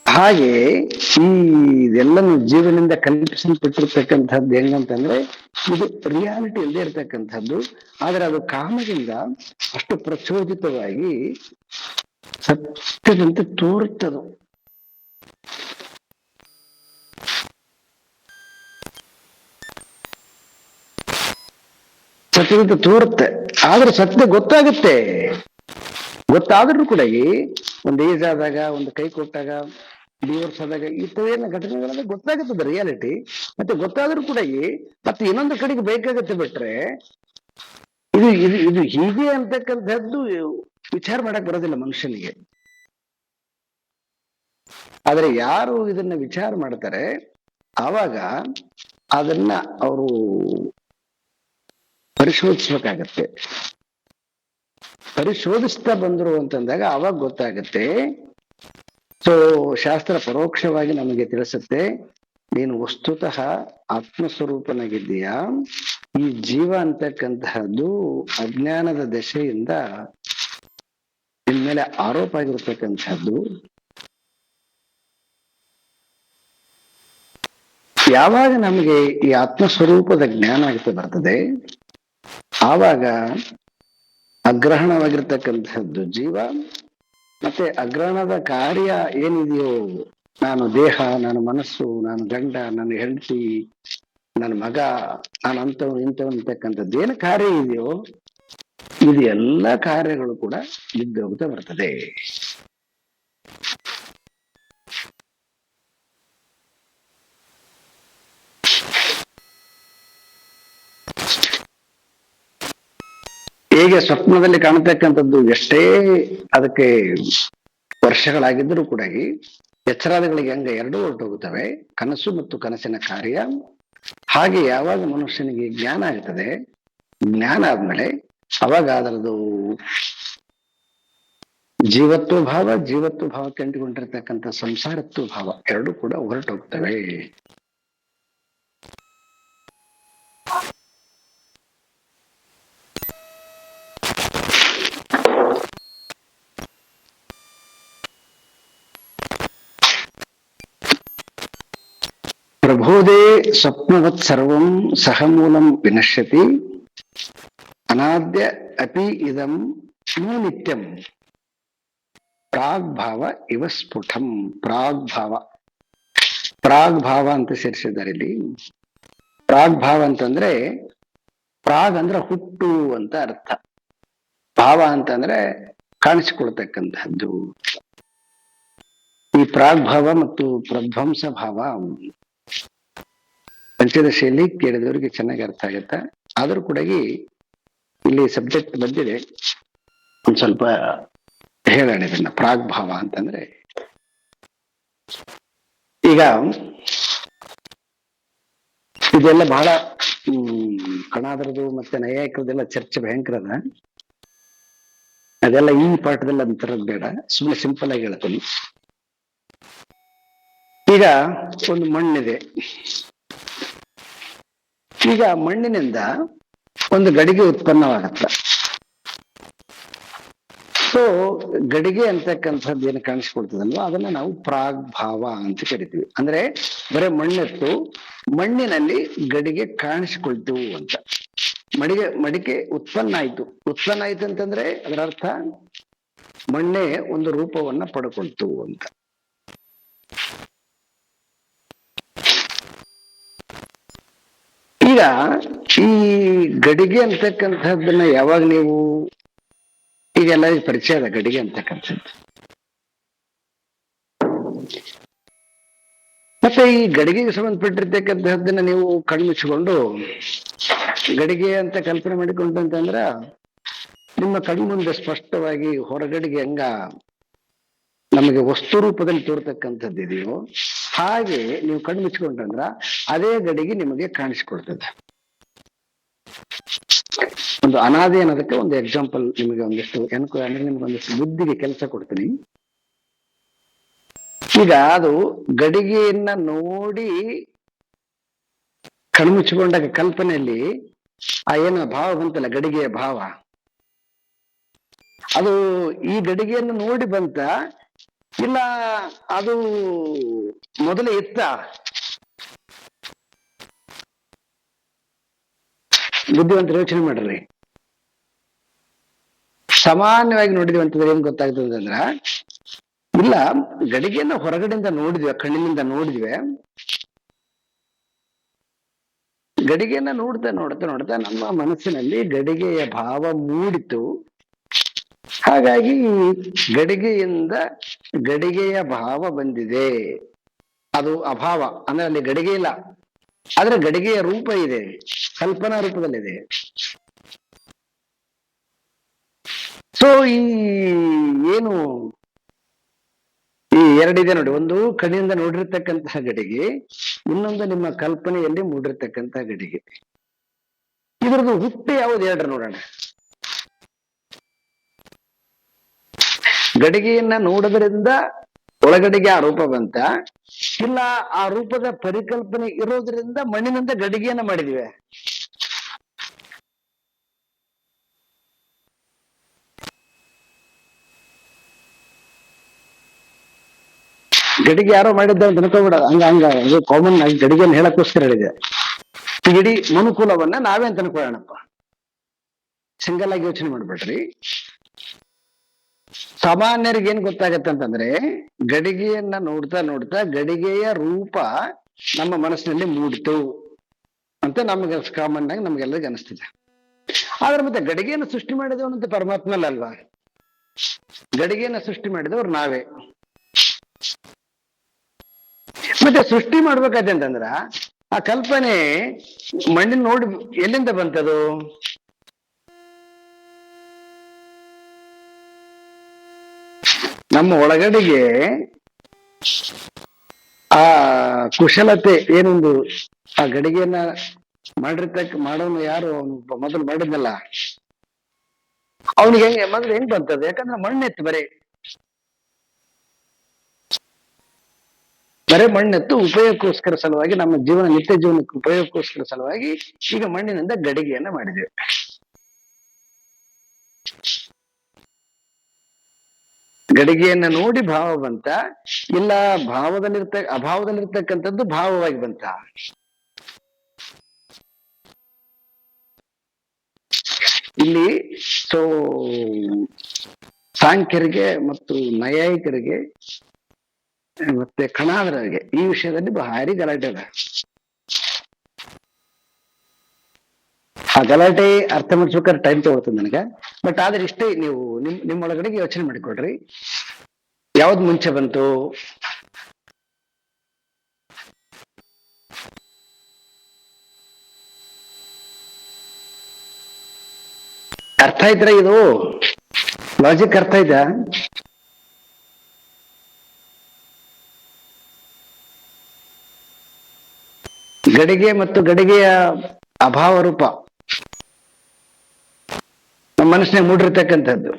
ಹಾಗೆ ಇದೆಲ್ಲನೂ ಜೀವನದಿಂದ ಕಲ್ಪಿಸಲ್ಪಟ್ಟಿರ್ತಕ್ಕಂಥದ್ದು ಹೆಂಗಂತಂದ್ರೆ ಇದು ರಿಯಾಲಿಟಿ ಇಲ್ಲದೆ ಇರ್ತಕ್ಕಂಥದ್ದು. ಆದ್ರೆ ಅದು ಕಾಮದಿಂದ ಅಷ್ಟು ಪ್ರಚೋದಿತವಾಗಿ ಸತ್ಯದಂತೆ ತೋರುತ್ತದು. ಸತ್ಯದಂತೆ ತೋರುತ್ತೆ. ಆದ್ರೆ ಸತ್ಯ ಗೊತ್ತಾಗುತ್ತೆ. ಗೊತ್ತಾದ್ರೂ ಕೂಡ ಒಂದು ಏಜ್ ಆದಾಗ, ಒಂದು ಕೈ ಕೊಟ್ಟಾಗ, ಡಿವೋರ್ಸ್ ಆದಾಗ ಇಂಥವೇನ ಘಟನೆಗಳೆಲ್ಲ ಗೊತ್ತಾಗುತ್ತದೆ ರಿಯಾಲಿಟಿ. ಮತ್ತೆ ಗೊತ್ತಾದ್ರೂ ಕೂಡ ಮತ್ತೆ ಇನ್ನೊಂದು ಕಡೆಗೆ ಬೇಕಾಗತ್ತೆ ಬಿಟ್ರೆ ಇದು ಇದು ಇದು ಹೀಗೆ ಅಂತಕ್ಕಂಥದ್ದು ವಿಚಾರ ಮಾಡಕ್ ಬರೋದಿಲ್ಲ ಮನುಷ್ಯನಿಗೆ. ಆದ್ರೆ ಯಾರು ಇದನ್ನ ವಿಚಾರ ಮಾಡ್ತಾರೆ ಆವಾಗ ಅದನ್ನ ಅವರು ಪರಿಶೋಧಿಸ್ಬೇಕಾಗತ್ತೆ. ಪರಿಶೋಧಿಸ್ತಾ ಬಂದ್ರು ಅಂತಂದಾಗ ಅವಾಗ ಗೊತ್ತಾಗತ್ತೆ. ಸೊ ಶಾಸ್ತ್ರ ಪರೋಕ್ಷವಾಗಿ ನಮಗೆ ತಿಳಿಸುತ್ತೆ, ನೀನು ವಸ್ತುತಃ ಆತ್ಮಸ್ವರೂಪನಾಗಿದ್ದೀಯಾ. ಈ ಜೀವ ಅಂತಕ್ಕಂತಹದ್ದು ಅಜ್ಞಾನದ ದಶೆಯಿಂದ ಇನ್ಮೇಲೆ ಆರೋಪ ಆಗಿರ್ತಕ್ಕಂಥದ್ದು. ಯಾವಾಗ ನಮಗೆ ಈ ಆತ್ಮಸ್ವರೂಪದ ಜ್ಞಾನ ಆಗ್ತಾ ಬರ್ತದೆ ಆವಾಗ ಅಗ್ರಹಣವಾಗಿರ್ತಕ್ಕಂಥದ್ದು ಜೀವ, ಮತ್ತೆ ಅಗ್ರಹಣದ ಕಾರ್ಯ ಏನಿದೆಯೋ, ನಾನು ದೇಹ, ನಾನು ಮನಸ್ಸು, ನಾನು ಗಂಡ, ನನ್ನ ಹೆಂಡತಿ, ನನ್ನ ಮಗ, ನಾನು ಅಂತವನು ಇಂಥವನು ಅಂತಕ್ಕಂಥದ್ದು ಏನು ಕಾರ್ಯ ಇದೆಯೋ ಇದು ಎಲ್ಲ ಕಾರ್ಯಗಳು ಕೂಡ ಬಿದ್ದೋಗ್ತಾ ಬರ್ತದೆ. ಹೇಗೆ ಸ್ವಪ್ನದಲ್ಲಿ ಕಾಣತಕ್ಕಂಥದ್ದು ಎಷ್ಟೇ ಅದಕ್ಕೆ ವರ್ಷಗಳಾಗಿದ್ದರೂ ಕೂಡ ಎಚ್ಚರಾದಗಳಿಗೆ ಹಂಗ ಎರಡೂ ಹೊರಟೋಗುತ್ತವೆ, ಕನಸು ಮತ್ತು ಕನಸಿನ ಕಾರ್ಯ. ಹಾಗೆ ಯಾವಾಗ ಮನುಷ್ಯನಿಗೆ ಜ್ಞಾನ ಆಗ್ತದೆ, ಜ್ಞಾನ ಆದ್ಮೇಲೆ ಅವಾಗ ಅದರದ್ದು ಜೀವತ್ವ ಭಾವ, ಜೀವತ್ವ ಭಾವಕ್ಕೆ ಅಂಟಿಕೊಂಡಿರ್ತಕ್ಕಂಥ ಸಂಸಾರತ್ವ ಭಾವ ಎರಡೂ ಕೂಡ ಹೊರಟೋಗ್ತವೆ. ಪ್ರಬೋಧೆ ಸ್ವಪ್ನವತ್ ಸರ್ವಂ ಸಹಮೂಲಂ ವಿನಶ್ಯತಿ ಅನಾದ್ಯ ಅಪಿ ಇದಂ ನೋ ನಿತ್ಯಂ ಪ್ರಾಗ್ಭಾವ ಇವ ಸ್ಫುಟಂ. ಪ್ರಾಗ್ಭಾವ, ಪ್ರಾಗ್ಭಾವ ಅಂತ ಸೇರಿಸಿದ್ದಾರೆ ಇಲ್ಲಿ. ಪ್ರಾಗ್ಭಾವ ಅಂತಂದ್ರೆ ಪ್ರಾಗ್ ಅಂದ್ರೆ ಹುಟ್ಟು ಅಂತ ಅರ್ಥ, ಭಾವ ಅಂತಂದ್ರೆ ಕಾಣಿಸಿಕೊಳ್ತಕ್ಕಂಥದ್ದು. ಈ ಪ್ರಾಗ್ಭಾವ ಮತ್ತು ಪ್ರಧ್ವಂಸ ಭಾವ ಪಂಚದಶೆಯಲ್ಲಿ ಕೇಳಿದವರಿಗೆ ಚೆನ್ನಾಗಿ ಅರ್ಥ ಆಗತ್ತ. ಆದ್ರೂ ಕೂಡ ಇಲ್ಲಿ ಸಬ್ಜೆಕ್ಟ್ ಬಂದಿದೆ, ಒಂದ್ ಸ್ವಲ್ಪ ಹೇಳೋಣ ಇದನ್ನ. ಪ್ರಾಗ್ಭಾವ ಅಂತಂದ್ರೆ ಈಗ ಇದೆಲ್ಲ ಬಹಳ ಕಣಾದ್ರದ್ದು ಮತ್ತೆ ನೈಯಾಯಿಕರದೆಲ್ಲ ಚರ್ಚೆ ಭಯಂಕರ ಅದ. ಅದೆಲ್ಲ ಈ ಪಾಠದಲ್ಲಿ ಅಂತರದ್ ಬೇಡ, ಸುಮ್ಮನೆ ಸಿಂಪಲ್ ಆಗಿ ಹೇಳ್ತೀನಿ. ಈಗ ಒಂದು ಮಣ್ಣಿದೆ, ಈಗ ಮಣ್ಣಿನಿಂದ ಒಂದು ಗಡಿಗೆ ಉತ್ಪನ್ನವಾಗತ್ತ. ಸೊ ಗಡಿಗೆ ಅಂತಕ್ಕಂಥದ್ದು ಏನು ಕಾಣಿಸ್ಕೊಳ್ತದಲ್ವ ಅದನ್ನ ನಾವು ಪ್ರಾಗ್ಭಾವ ಅಂತ ಕರಿತೀವಿ. ಅಂದ್ರೆ ಬರೀ ಮಣ್ಣೆತ್ತು ಮಣ್ಣಿನಲ್ಲಿ ಗಡಿಗೆ ಕಾಣಿಸ್ಕೊಳ್ತು ಅಂತ. ಮಡಿಕೆ ಉತ್ಪನ್ನ ಆಯ್ತು. ಉತ್ಪನ್ನ ಆಯ್ತು ಅಂತಂದ್ರೆ ಅದರ ಅರ್ಥ ಮಣ್ಣೆ ಒಂದು ರೂಪವನ್ನ ಪಡ್ಕೊಳ್ತು ಅಂತ. ಈಗ ಈ ಗಡಿಗೆ ಅಂತಕ್ಕಂಥದ್ದನ್ನ ಯಾವಾಗ ನೀವು, ಈಗೆಲ್ಲ ಪರಿಚಯ ಅದ ಗಡಿಗೆ ಅಂತಕ್ಕಂಥದ್ದು. ಮತ್ತೆ ಈ ಗಡಿಗೆಗೆ ಸಂಬಂಧಪಟ್ಟಿರ್ತಕ್ಕಂಥದ್ದನ್ನ ನೀವು ಕಣ್ಮುಚ್ಚಿಕೊಂಡು ಗಡಿಗೆ ಅಂತ ಕಲ್ಪನೆ ಮಾಡಿಕೊಂಡು ಅಂತಂದ್ರ ನಿಮ್ಮ ಕಣ್ಮುಂದೆ ಸ್ಪಷ್ಟವಾಗಿ ಹೊರಗಡೆಗೆ ಹಂಗ ನಮಗೆ ವಸ್ತು ರೂಪದಲ್ಲಿ ತೋರ್ತಕ್ಕಂಥದ್ದು ಇದೆಯೋ ಹಾಗೆ ನೀವು ಕಣ್ಣು ಮುಚ್ಕೊಂಡ್ರಂದ್ರ ಅದೇ ಗಡಿಗೆ ನಿಮಗೆ ಕಾಣಿಸ್ಕೊಳ್ತದೆ. ಒಂದು ಅನಾದಿ ಅನ್ನೋದಕ್ಕೆ ಒಂದು ಎಕ್ಸಾಂಪಲ್ ನಿಮಗೆ ಒಂದಿಷ್ಟು ಅಂದ್ರೆ ನಿಮ್ಗೆ ಒಂದಿಷ್ಟು ಬುದ್ಧಿಗೆ ಕೆಲಸ ಕೊಡ್ತೀನಿ. ಈಗ ಅದು ಗಡಿಗೆಯನ್ನ ನೋಡಿ ಕಣ್ಮುಚ್ಚಿಕೊಂಡಾಗ ಕಲ್ಪನೆಯಲ್ಲಿ ಆ ಏನು ಭಾವ ಬಂತಲ್ಲ, ಗಡಿಗೆಯ ಭಾವ, ಅದು ಈ ಗಡಿಗೆಯನ್ನು ನೋಡಿ ಬಂತ ಇಲ್ಲ ಅದು ಮೊದಲೇ ಇತ್ತ? ಬುದ್ಧಿವಂತರ ಯೋಚನೆ ಮಾಡ್ರಿ. ಸಾಮಾನ್ಯವಾಗಿ ನೋಡಿದ್ವಿ ಅಂತಂದ್ರೆ ಏನ್ ಗೊತ್ತಾಗ್ತದೆ ಅಂದ್ರ, ಇಲ್ಲ ಗಡಿಗೆಯನ್ನ ಹೊರಗಡೆಯಿಂದ ನೋಡಿದ್ವಿ, ಕಣ್ಣಿನಿಂದ ನೋಡಿದ್ವಿ. ಗಡಿಗೆಯನ್ನ ನೋಡ್ತಾ ನೋಡ್ತಾ ನೋಡ್ತಾ ನಮ್ಮ ಮನಸ್ಸಿನಲ್ಲಿ ಗಡಿಗೆಯ ಭಾವ ಮೂಡಿತು. ಹಾಗಾಗಿ ಗಡಿಗೆಯಿಂದ ಗಡಿಗೆಯ ಭಾವ ಬಂದಿದೆ. ಅದು ಅಭಾವ, ಅಂದ್ರೆ ಅಲ್ಲಿ ಗಡಿಗೆ ಇಲ್ಲ, ಆದ್ರೆ ಗಡಿಗೆಯ ರೂಪ ಇದೆ, ಕಲ್ಪನಾ ರೂಪದಲ್ಲಿದೆ. ಸೊ ಈ ಏನು ಈ ಎರಡಿದೆ ನೋಡಿ, ಒಂದು ಕಣ್ಣಿಂದ ನೋಡಿರ್ತಕ್ಕಂತಹ ಗಡಿಗೆ, ಇನ್ನೊಂದು ನಿಮ್ಮ ಕಲ್ಪನೆಯಲ್ಲಿ ಮೂಡಿರ್ತಕ್ಕಂತಹ ಗಡಿಗೆ. ಇದ್ರದ್ದು ಹುಟ್ಟು ಯಾವುದು ಹೇಳ್ರಿ ನೋಡೋಣ. ಗಡಿಗೆಯನ್ನ ನೋಡೋದ್ರಿಂದ ಒಳಗಡೆಗೆ ಆ ರೂಪ ಬಂತ, ಇಲ್ಲ ಆ ರೂಪದ ಪರಿಕಲ್ಪನೆ ಇರೋದ್ರಿಂದ ಮಣ್ಣಿನಿಂದ ಗಡಿಗೆಯನ್ನ ಮಾಡಿದ್ವಿ. ಗಡಿಗೆ ಯಾರೋ ಮಾಡಿದ್ದ ಅಂತ ಅನ್ಕೋಬಿಡ. ಹಂಗ ಕಾಮನ್ ಆಗಿ ಗಡಿಗೆಯನ್ನು ಹೇಳಕ್ಕೋಸ್ಕರ ಹೇಳಿದೆ. ಈ ಇಡೀ ಮನುಕುಲವನ್ನ ನಾವೇ ಅಂತ ಅನ್ಕೊಳ್ಳೋಣಪ್ಪ, ಸಿಂಗಲ್ ಆಗಿ ಯೋಚನೆ ಮಾಡ್ಬೇಡ್ರಿ. ಸಾಮಾನ್ಯರಿಗೆ ಏನ್ ಗೊತ್ತಾಗತ್ತೆ ಅಂತಂದ್ರೆ, ಗಡಿಗೆಯನ್ನ ನೋಡ್ತಾ ನೋಡ್ತಾ ಗಡಿಗೆಯ ರೂಪ ನಮ್ಮ ಮನಸ್ಸಿನಲ್ಲಿ ಮೂಡಿತು ಅಂತ ನಮ್ಗೆ ಕಾಮನ್ ಆಗಿ ನಮ್ಗೆಲ್ಲರಿಗೂ ಅನಿಸ್ತಿದೆ. ಆದ್ರೆ ಮತ್ತೆ ಗಡಿಗೆಯನ್ನು ಸೃಷ್ಟಿ ಮಾಡಿದವನಂತ ಪರಮಾತ್ಮಲ್ಲ ಅಲ್ವಾ? ಗಡಿಗೆಯನ್ನ ಸೃಷ್ಟಿ ಮಾಡಿದವ್ರು ನಾವೇ. ಮತ್ತೆ ಸೃಷ್ಟಿ ಮಾಡ್ಬೇಕಾದ್ರೆ ಅಂತಂದ್ರ ಆ ಕಲ್ಪನೆ ಮಣ್ಣಿನ ನೋಡಿ ಎಲ್ಲಿಂದ ಬಂತದು? ನಮ್ಮ ಒಳಗಡೆಗೆ ಆ ಕುಶಲತೆ ಏನೊಂದು, ಆ ಗಡಿಗೆಯನ್ನ ಮಾಡೋನು ಯಾರು ಮೊದಲು ಮಾಡಿದ್ನಲ್ಲ, ಅವನಿಗೆ ಮೊದಲು ಹೆಂಗ್ ಬಂತದ್ದು? ಯಾಕಂದ್ರೆ ಮಣ್ಣೆತ್ತು ಬರೀ, ಬರೇ ಮಣ್ಣೆತ್ತು ಉಪಯೋಗಕ್ಕೋಸ್ಕರ ಸಲುವಾಗಿ, ನಮ್ಮ ಜೀವನ ನಿತ್ಯ ಜೀವನಕ್ಕೆ ಉಪಯೋಗಕ್ಕೋಸ್ಕರ ಸಲುವಾಗಿ ಈಗ ಮಣ್ಣಿನಿಂದ ಗಡಿಗೆಯನ್ನ ಮಾಡಿದ್ದೇವೆ. ಗಡಿಗೆಯನ್ನ ನೋಡಿ ಭಾವ ಬಂತ, ಇಲ್ಲ ಅಭಾವದಲ್ಲಿರ್ತಕ್ಕಂಥದ್ದು ಭಾವವಾಗಿ ಬಂತ? ಇಲ್ಲಿ ಸೊ ಸಾಂಖ್ಯರಿಗೆ ಮತ್ತು ನೈಯಾಯಿಕರಿಗೆ ಮತ್ತೆ ಕಣಾದರಿಗೆ ಈ ವಿಷಯದಲ್ಲಿ ಭಾರಿ ಗಲಾಟೆ ಅದ. ಆ ಗಲಾಟೆ ಅರ್ಥ ಮಾಡಿಸ್ಬೇಕಾದ್ರೆ ಟೈಮ್ ತಗೊಳ್ತದೆ ನನಗೆ. ಬಟ್ ಆದ್ರೆ ಇಷ್ಟೇ, ನೀವು ನಿಮ್ಮೊಳಗಡೆಗೆ ಯೋಚನೆ ಮಾಡಿಕೊಡ್ರಿ, ಯಾವ್ದು ಮುಂಚೆ ಬಂತು? ಅರ್ಥ ಆಯ್ತರ? ಇದು ಲಾಜಿಕ್ ಅರ್ಥ ಆಯ್ತಾ? ಗಡಿಗೆ ಮತ್ತು ಗಡಿಗೆಯ ಅಭಾವ ರೂಪ ನಮ್ಮ ಮನಸ್ಸಿನಾಗ ಮೂಡಿರ್ತಕ್ಕಂಥದ್ದು.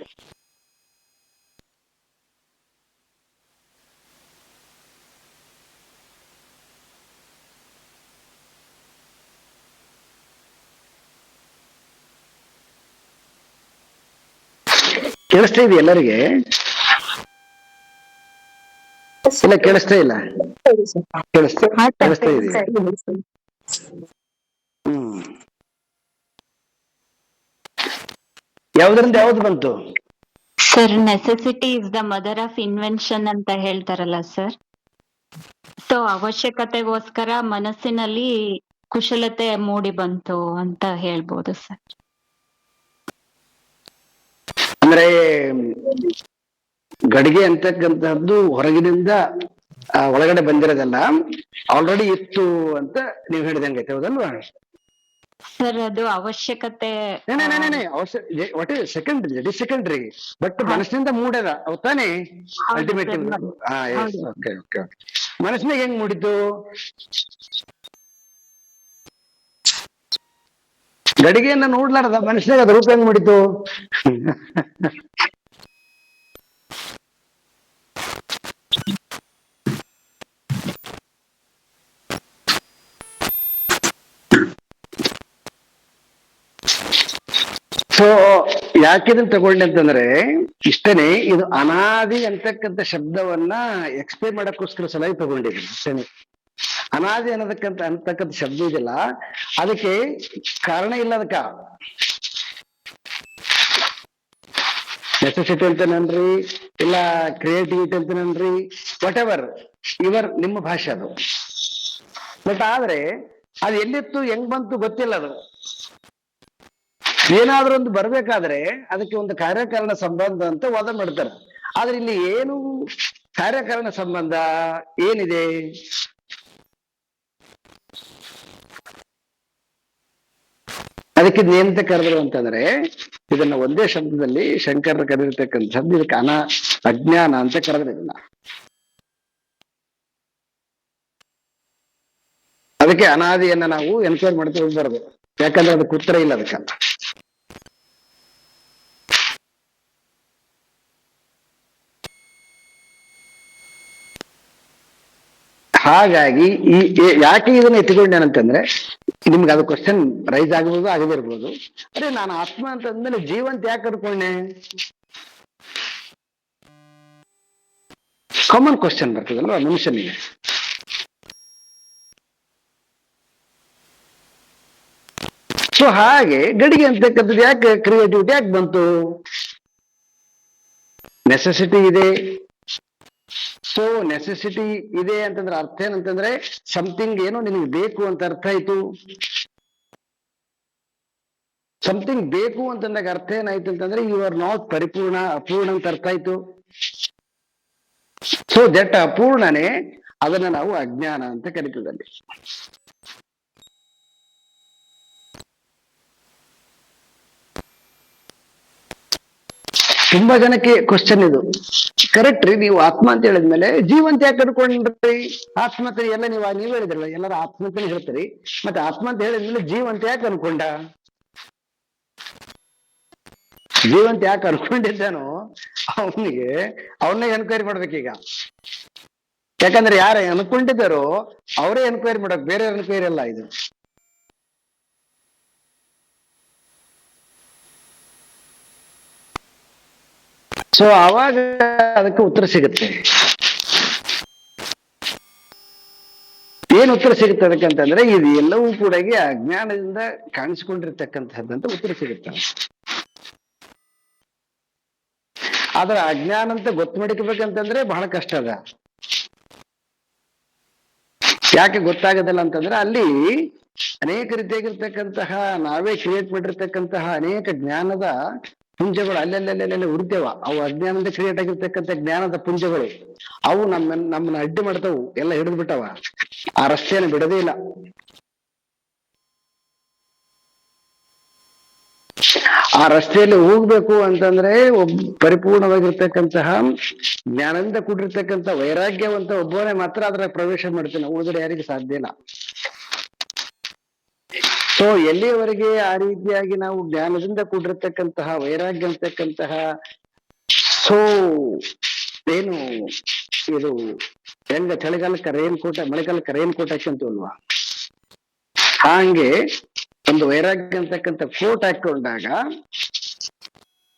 ಕೇಳಿಸ್ತಾ ಇದೆಯಾ ಎಲ್ಲರಿಗೆ? ಇಲ್ಲ ಕೇಳಿಸ್ತಾ ಇಲ್ಲ? ಕೇಳಿಸ್ತಾ ಇದೆಯಾ? ಯಾವ್ದ್ರಿಂದ ಯಾವ್ದು ಬಂತು sir? Necessity is the mother of invention ಅಂತ ಹೇಳ್ತಾರಲ್ಲ ಸರ್. ಸೊ ಅವಶ್ಯಕತೆಗೋಸ್ಕರ ಮನಸ್ಸಿನಲ್ಲಿ ಕುಶಲತೆ ಮೂಡಿ ಬಂತು ಅಂತ ಹೇಳ್ಬೋದು ಸರ್. ಅಂದ್ರೆ ಗಡಿಗೆ ಅಂತಕ್ಕಂಥದ್ದು ಹೊರಗಿನಿಂದ ಒಳಗಡೆ ಬಂದಿರೋದಲ್ಲ, ಆಲ್ರೆಡಿ ಇತ್ತು ಅಂತ ನೀವು ಹೇಳಿದಂಗೆ ಹೌದಲ್ವಾ ಸರ್? ಅದು ಅವಶ್ಯಕತೆ what is secondary, it is secondary, but ಮನಸ್ಸಿನಿಂದ ಮೂಡದ ಅವತ್ತಾನೆ ಅಲ್ಟಿಮೇಟ್. ಮನಸ್ಸಿನಾಗ ಹೆಂಗ್ ಮೂಡಿತು? ಗಡಿಗೆಯನ್ನ ನೋಡ್ಲಾರ್ದ ಮನುಷ್ಯನಾಗ ಅದ ರೂಪ ಹೆಂಗ್ ಮೂಡಿತು? ಸೊ ಯಾಕಿದನ್ ತಗೊಂಡೆ ಅಂತಂದ್ರೆ ಇಷ್ಟನೇ, ಇದು ಅನಾದಿ ಅಂತಕ್ಕಂಥ ಶಬ್ದವನ್ನ ಎಕ್ಸ್ಪ್ಲೇನ್ ಮಾಡಕ್ಕೋಸ್ಕರ ಸಲಹೆ ತಗೊಂಡಿದ್ದೀನಿ ಇಷ್ಟನೇ. ಅನಾದಿ ಅಂತಕ್ಕಂಥ ಶಬ್ದ ಇದೆಯಲ್ಲ, ಅದಕ್ಕೆ ಕಾರಣ ಇಲ್ಲ. ಅದಕ್ಕ ನೆಸೆಸಿಟಿ ಅಂತೇನನ್ರಿ, ಇಲ್ಲ ಕ್ರಿಯೇಟಿವಿಟಿ ಅಂತೇನನ್ರಿ, ವಾಟ್ ಎವರ್ ನಿಮ್ಮ ಭಾಷೆ ಅದು. ಬಟ್ ಆದ್ರೆ ಅದು ಎಲ್ಲಿತ್ತು, ಹೆಂಗ್ ಬಂತು ಗೊತ್ತಿಲ್ಲ. ಅದು ಏನಾದ್ರೂ ಒಂದು ಬರ್ಬೇಕಾದ್ರೆ ಅದಕ್ಕೆ ಒಂದು ಕಾರ್ಯಕಾರಣ ಸಂಬಂಧ ಅಂತ ವಾದ ಮಾಡ್ತಾರೆ. ಆದ್ರೆ ಇಲ್ಲಿ ಏನು ಕಾರ್ಯಕಾರಣ ಸಂಬಂಧ ಏನಿದೆ? ಅದಕ್ಕೆ ಏನಂತ ಕರೆದ್ರು ಅಂತಂದ್ರೆ, ಇದನ್ನ ಒಂದೇ ಶಬ್ದದಲ್ಲಿ ಶಂಕರರು ಕರೆದಿರ್ತಕ್ಕಂಥದ್ದು, ಇದಕ್ಕೆ ಅಜ್ಞಾನ ಅಂತ ಕರೆದ್ರೆ ಇದನ್ನ. ಅದಕ್ಕೆ ಅನಾದಿಯನ್ನ ನಾವು ಎನ್ಕ್ವೈರ್ ಮಾಡ್ತಾ ಹೋಗ್ಬಾರ್ದು, ಯಾಕಂದ್ರೆ ಅದಕ್ಕೆ ಉತ್ತರ ಇಲ್ಲ ಅದಕ್ಕೆ. ಹಾಗಾಗಿ ಯಾಕೆ ಇದನ್ನ ಎತ್ತಿಕೊಂಡೇನಂತಂದ್ರೆ, ನಿಮ್ಗೆ ಅದು ಕ್ವಶನ್ ರೈಸ್ ಆಗ್ಬೋದು, ಆಗದಿರ್ಬೋದು. ಅರೆ ನಾನು ಆತ್ಮ ಅಂತಂದ್ಮೇಲೆ ಜೀವಂತ ಯಾಕೆ ಅನ್ಕೊಂಡೆ? ಕಾಮನ್ ಕ್ವಶನ್ ಬರ್ತದಲ್ವ ಮನುಷ್ಯನಿಗೆ. ಸೊ ಹಾಗೆ ಗಡಿಗೆ ಅಂತಕ್ಕಂಥದ್ದು ಯಾಕೆ ಕ್ರಿಯೇಟಿವಿಟಿ ಯಾಕೆ ಬಂತು? ನೆಸೆಸಿಟಿ ಇದೆ. ಸೊ ನೆಸೆಸಿಟಿ ಇದೆ ಅಂತಂದ್ರೆ ಅರ್ಥ ಏನಂತಂದ್ರೆ, ಸಮಥಿಂಗ್ ಏನೋ ನಿನಗೆ ಬೇಕು ಅಂತ ಅರ್ಥ ಆಯ್ತು. ಸಮಥಿಂಗ್ ಬೇಕು ಅಂತಂದಾಗ ಅರ್ಥ ಏನಾಯ್ತು ಅಂತಂದ್ರೆ, ಯು ಆರ್ ನಾಟ್ ಪರಿಪೂರ್ಣ, ಅಪೂರ್ಣ ಅಂತ ಅರ್ಥ ಆಯ್ತು. ಸೊ ದಟ್ ಅಪೂರ್ಣನೇ, ಅದನ್ನ ನಾವು ಅಜ್ಞಾನ ಅಂತ ಕರಿತೀವಿ. ತುಂಬಾ ಜನಕ್ಕೆ ಕ್ವಶನ್ ಇದು. ಕರೆಕ್ಟ್ ರೀ, ನೀವು ಆತ್ಮ ಅಂತ ಹೇಳಿದ್ಮೇಲೆ ಜೀವಂತ ಯಾಕೆ ಅನ್ಕೊಂಡ್ರಿ? ಆತ್ಮತೆ ಎಲ್ಲ ನೀವು ಹೇಳಿದ್ರಲ್ಲ, ಎಲ್ಲರ ಆತ್ಮತೆ ಹೇಳ್ತೀರಿ, ಮತ್ತೆ ಆತ್ಮ ಅಂತ ಹೇಳಿದ್ಮೇಲೆ ಜೀವಂತ ಯಾಕೆ ಅನ್ಕೊಂಡ? ಜೀವಂತ ಯಾಕೆ ಅನ್ಕೊಂಡಿದ್ದಾನೋ ಅವನಿಗೆ ಎನ್ಕ್ವೈರಿ ಮಾಡ್ಬೇಕೀಗ. ಯಾಕಂದ್ರೆ ಯಾರು ಅನ್ಕೊಂಡಿದ್ದಾರೋ ಅವರೇ ಎನ್ಕ್ವೈರಿ ಮಾಡಕ್, ಬೇರೆ ಎನ್ಕ್ವೈರಿ ಅಲ್ಲ ಇದು. ಸೊ ಅವಾಗ ಅದಕ್ಕೆ ಉತ್ತರ ಸಿಗುತ್ತೆ. ಏನ್ ಉತ್ತರ ಸಿಗುತ್ತೆ ಅದಕ್ಕೆ ಅಂತಂದ್ರೆ, ಇದು ಎಲ್ಲವೂ ಕೂಡ ಅಜ್ಞಾನದಿಂದ ಕಾಣಿಸ್ಕೊಂಡಿರ್ತಕ್ಕಂಥದ್ದಂತ ಉತ್ತರ ಸಿಗುತ್ತೆ. ಆದ್ರೆ ಅಜ್ಞಾನ ಅಂತ ಗೊತ್ತು ಮಾಡಿಕಬೇಕಂತಂದ್ರೆ ಬಹಳ ಕಷ್ಟ ಅದ. ಯಾಕೆ ಗೊತ್ತಾಗೋದಿಲ್ಲ ಅಂತಂದ್ರೆ, ಅಲ್ಲಿ ಅನೇಕ ರೀತಿಯಾಗಿರ್ತಕ್ಕಂತಹ ನಾವೇ ಕ್ರಿಯೇಟ್ ಮಾಡಿರ್ತಕ್ಕಂತಹ ಅನೇಕ ಜ್ಞಾನದ ಪುಂಜಗಳು ಅಲ್ಲೆಲ್ಲೆಲ್ಲೆಲ್ಲ ಉರಿತೇವ. ಅವು ಅಜ್ಞಾನದಿಂದ ಕ್ರಿಯೇಟ್ ಆಗಿರ್ತಕ್ಕಂಥ ಜ್ಞಾನದ ಪುಂಜಗಳು ಅವು ನಮ್ಮನ್ನ ಅಡ್ಡಿ ಮಾಡ್ತಾವು, ಎಲ್ಲ ಹಿಡಿದು ಬಿಟ್ಟವ. ಆ ರಸ್ತೆಯನ್ನು ಬಿಡದೇ ಇಲ್ಲ. ಆ ರಸ್ತೆಯಲ್ಲಿ ಹೋಗ್ಬೇಕು ಅಂತಂದ್ರೆ ಪರಿಪೂರ್ಣವಾಗಿರ್ತಕ್ಕಂತಹ ಜ್ಞಾನದಿಂದ ಕೂಡಿರ್ತಕ್ಕಂಥ ವೈರಾಗ್ಯವಂತ ಒಬ್ಬನೇ ಮಾತ್ರ ಅದರ ಪ್ರವೇಶ ಮಾಡ್ತಾನೆ, ಉಳಿದ್ರೆ ಯಾರಿಗೆ ಸಾಧ್ಯ ಇಲ್ಲ. ಸೊ ಎಲ್ಲಿಯವರೆಗೆ ಆ ರೀತಿಯಾಗಿ ನಾವು ಜ್ಞಾನದಿಂದ ಕೂಡಿರ್ತಕ್ಕಂತಹ ವೈರಾಗ್ಯ ಅಂತಕ್ಕಂತಹ, ಸೊ ಏನು ಇದು ಹೆಂಗ ಚಳಿಗಾಲಕ್ಕೆ ರೈನ್ ಕೋಟ, ಮಳೆಗಾಲಕ್ಕೆ ರೈನ್ ಕೋಟ್ ಹಾಕ್ಯಂತೀವಲ್ವಾ, ಹಾಗೆ ಒಂದು ವೈರಾಗ್ಯ ಅಂತಕ್ಕಂಥ ಕೋಟ್ ಹಾಕೊಂಡಾಗ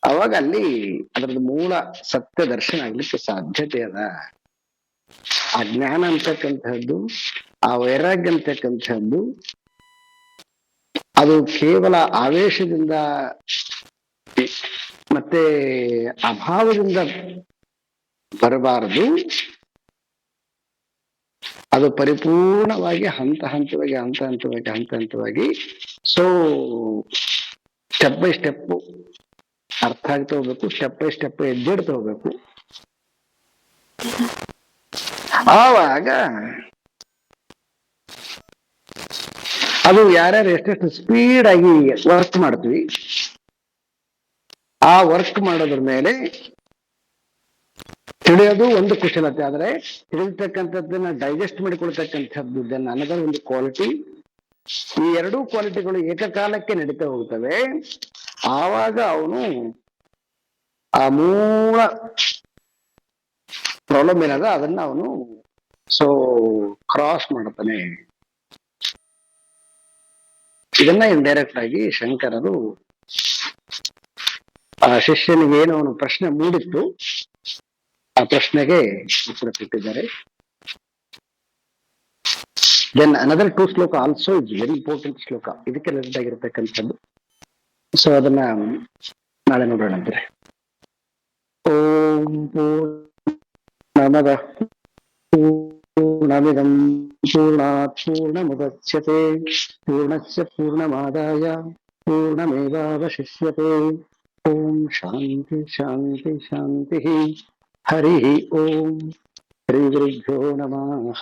ಅವಾಗ ಅಲ್ಲಿ ಅದರದ್ದು ಮೂಲ ಸತ್ಯ ದರ್ಶನ ಆಗ್ಲಿಕ್ಕೆ ಸಾಧ್ಯತೆ ಅದ. ಆ ಜ್ಞಾನ ಅಂತಕ್ಕಂಥದ್ದು, ಆ ವೈರಾಗ್ಯ ಅಂತಕ್ಕಂಥದ್ದು ಅದು ಕೇವಲ ಆವೇಶದಿಂದ ಮತ್ತೆ ಅಭಾವದಿಂದ ಬರಬಾರದು. ಅದು ಪರಿಪೂರ್ಣವಾಗಿ ಹಂತ ಹಂತವಾಗಿ ಸೊ ಸ್ಟೆಪ್ ಬೈ ಸ್ಟೆಪ್ ಅರ್ಥ ಆಗ್ತಾ ಹೋಗ್ಬೇಕು, ಸ್ಟೆಪ್ ಬೈ ಸ್ಟೆಪ್ ಎದ್ದಿಡ್ತಾ ಹೋಗ್ಬೇಕು. ಆವಾಗ ಅದು ಯಾರ್ಯಾರು ಎಷ್ಟೆಷ್ಟು ಸ್ಪೀಡ್ ಆಗಿ ವರ್ಕ್ ಮಾಡ್ತೀವಿ, ಆ ವರ್ಕ್ ಮಾಡೋದ್ರ ಮೇಲೆ ತಿಳಿಯೋದು ಒಂದು ಕುಶಲತೆ. ಆದ್ರೆ ತಿಳಿರ್ತಕ್ಕಂಥದ್ದನ್ನ ಡೈಜೆಸ್ಟ್ ಮಾಡಿಕೊಳ್ತಕ್ಕಂಥದ್ದು ದೆನ್ ಅನ್ನೋದ್ರ ಒಂದು ಕ್ವಾಲಿಟಿ. ಈ ಎರಡೂ ಕ್ವಾಲಿಟಿಗಳು ಏಕಕಾಲಕ್ಕೆ ನಡೀತಾ ಹೋಗ್ತವೆ. ಆವಾಗ ಅವನು ಆ ಮೂಲ ಪ್ರಾಬ್ಲಮ್ ಏನದ ಅದನ್ನ ಅವನು ಸೊ ಕ್ರಾಸ್ ಮಾಡ್ತಾನೆ. ಇದನ್ನ ಇಂಡೈರೆಕ್ಟ್ ಆಗಿ ಶಂಕರರು ಆ ಶಿಷ್ಯನಿಗೆ ಏನು ಅವನು ಪ್ರಶ್ನೆ ಮೂಡಿತ್ತು, ಆ ಪ್ರಶ್ನೆಗೆ ಉತ್ತರ ಕೊಟ್ಟಿದ್ದಾರೆ. ದೆನ್ ಅನದರ್ 2 ಶ್ಲೋಕ ಆಲ್ಸೋ ಇಸ್ ವೆರಿ ಇಂಪಾರ್ಟೆಂಟ್ ಶ್ಲೋಕ, ಇದಕ್ಕೆ ರಿಲೇಟೆಡ್ ಆಗಿರ್ತಕ್ಕಂಥದ್ದು. ಸೊ ಅದನ್ನ ನಾಳೆ ನೋಡೋಣ ಅಂದ್ರೆ. ಓಂ ಪೂರ್ಣಮದಃ ಪೂರ್ಣಮಿದಂ ಪೂರ್ಣಾತ್ ಪೂರ್ಣಮುದಚ್ಯತೆ ಪೂರ್ಣಸ್ಯ ಪೂರ್ಣಮಾದಾಯ ಪೂರ್ಣಮೇವಾವಶಿಷ್ಯತೆ. ಓಂ ಶಾಂತಿ ಶಾಂತಿ ಶಾಂತಿ. ಹರಿ ಓಂ. ಶ್ರೀ ಗುರುಭ್ಯೋ ನಮಃ.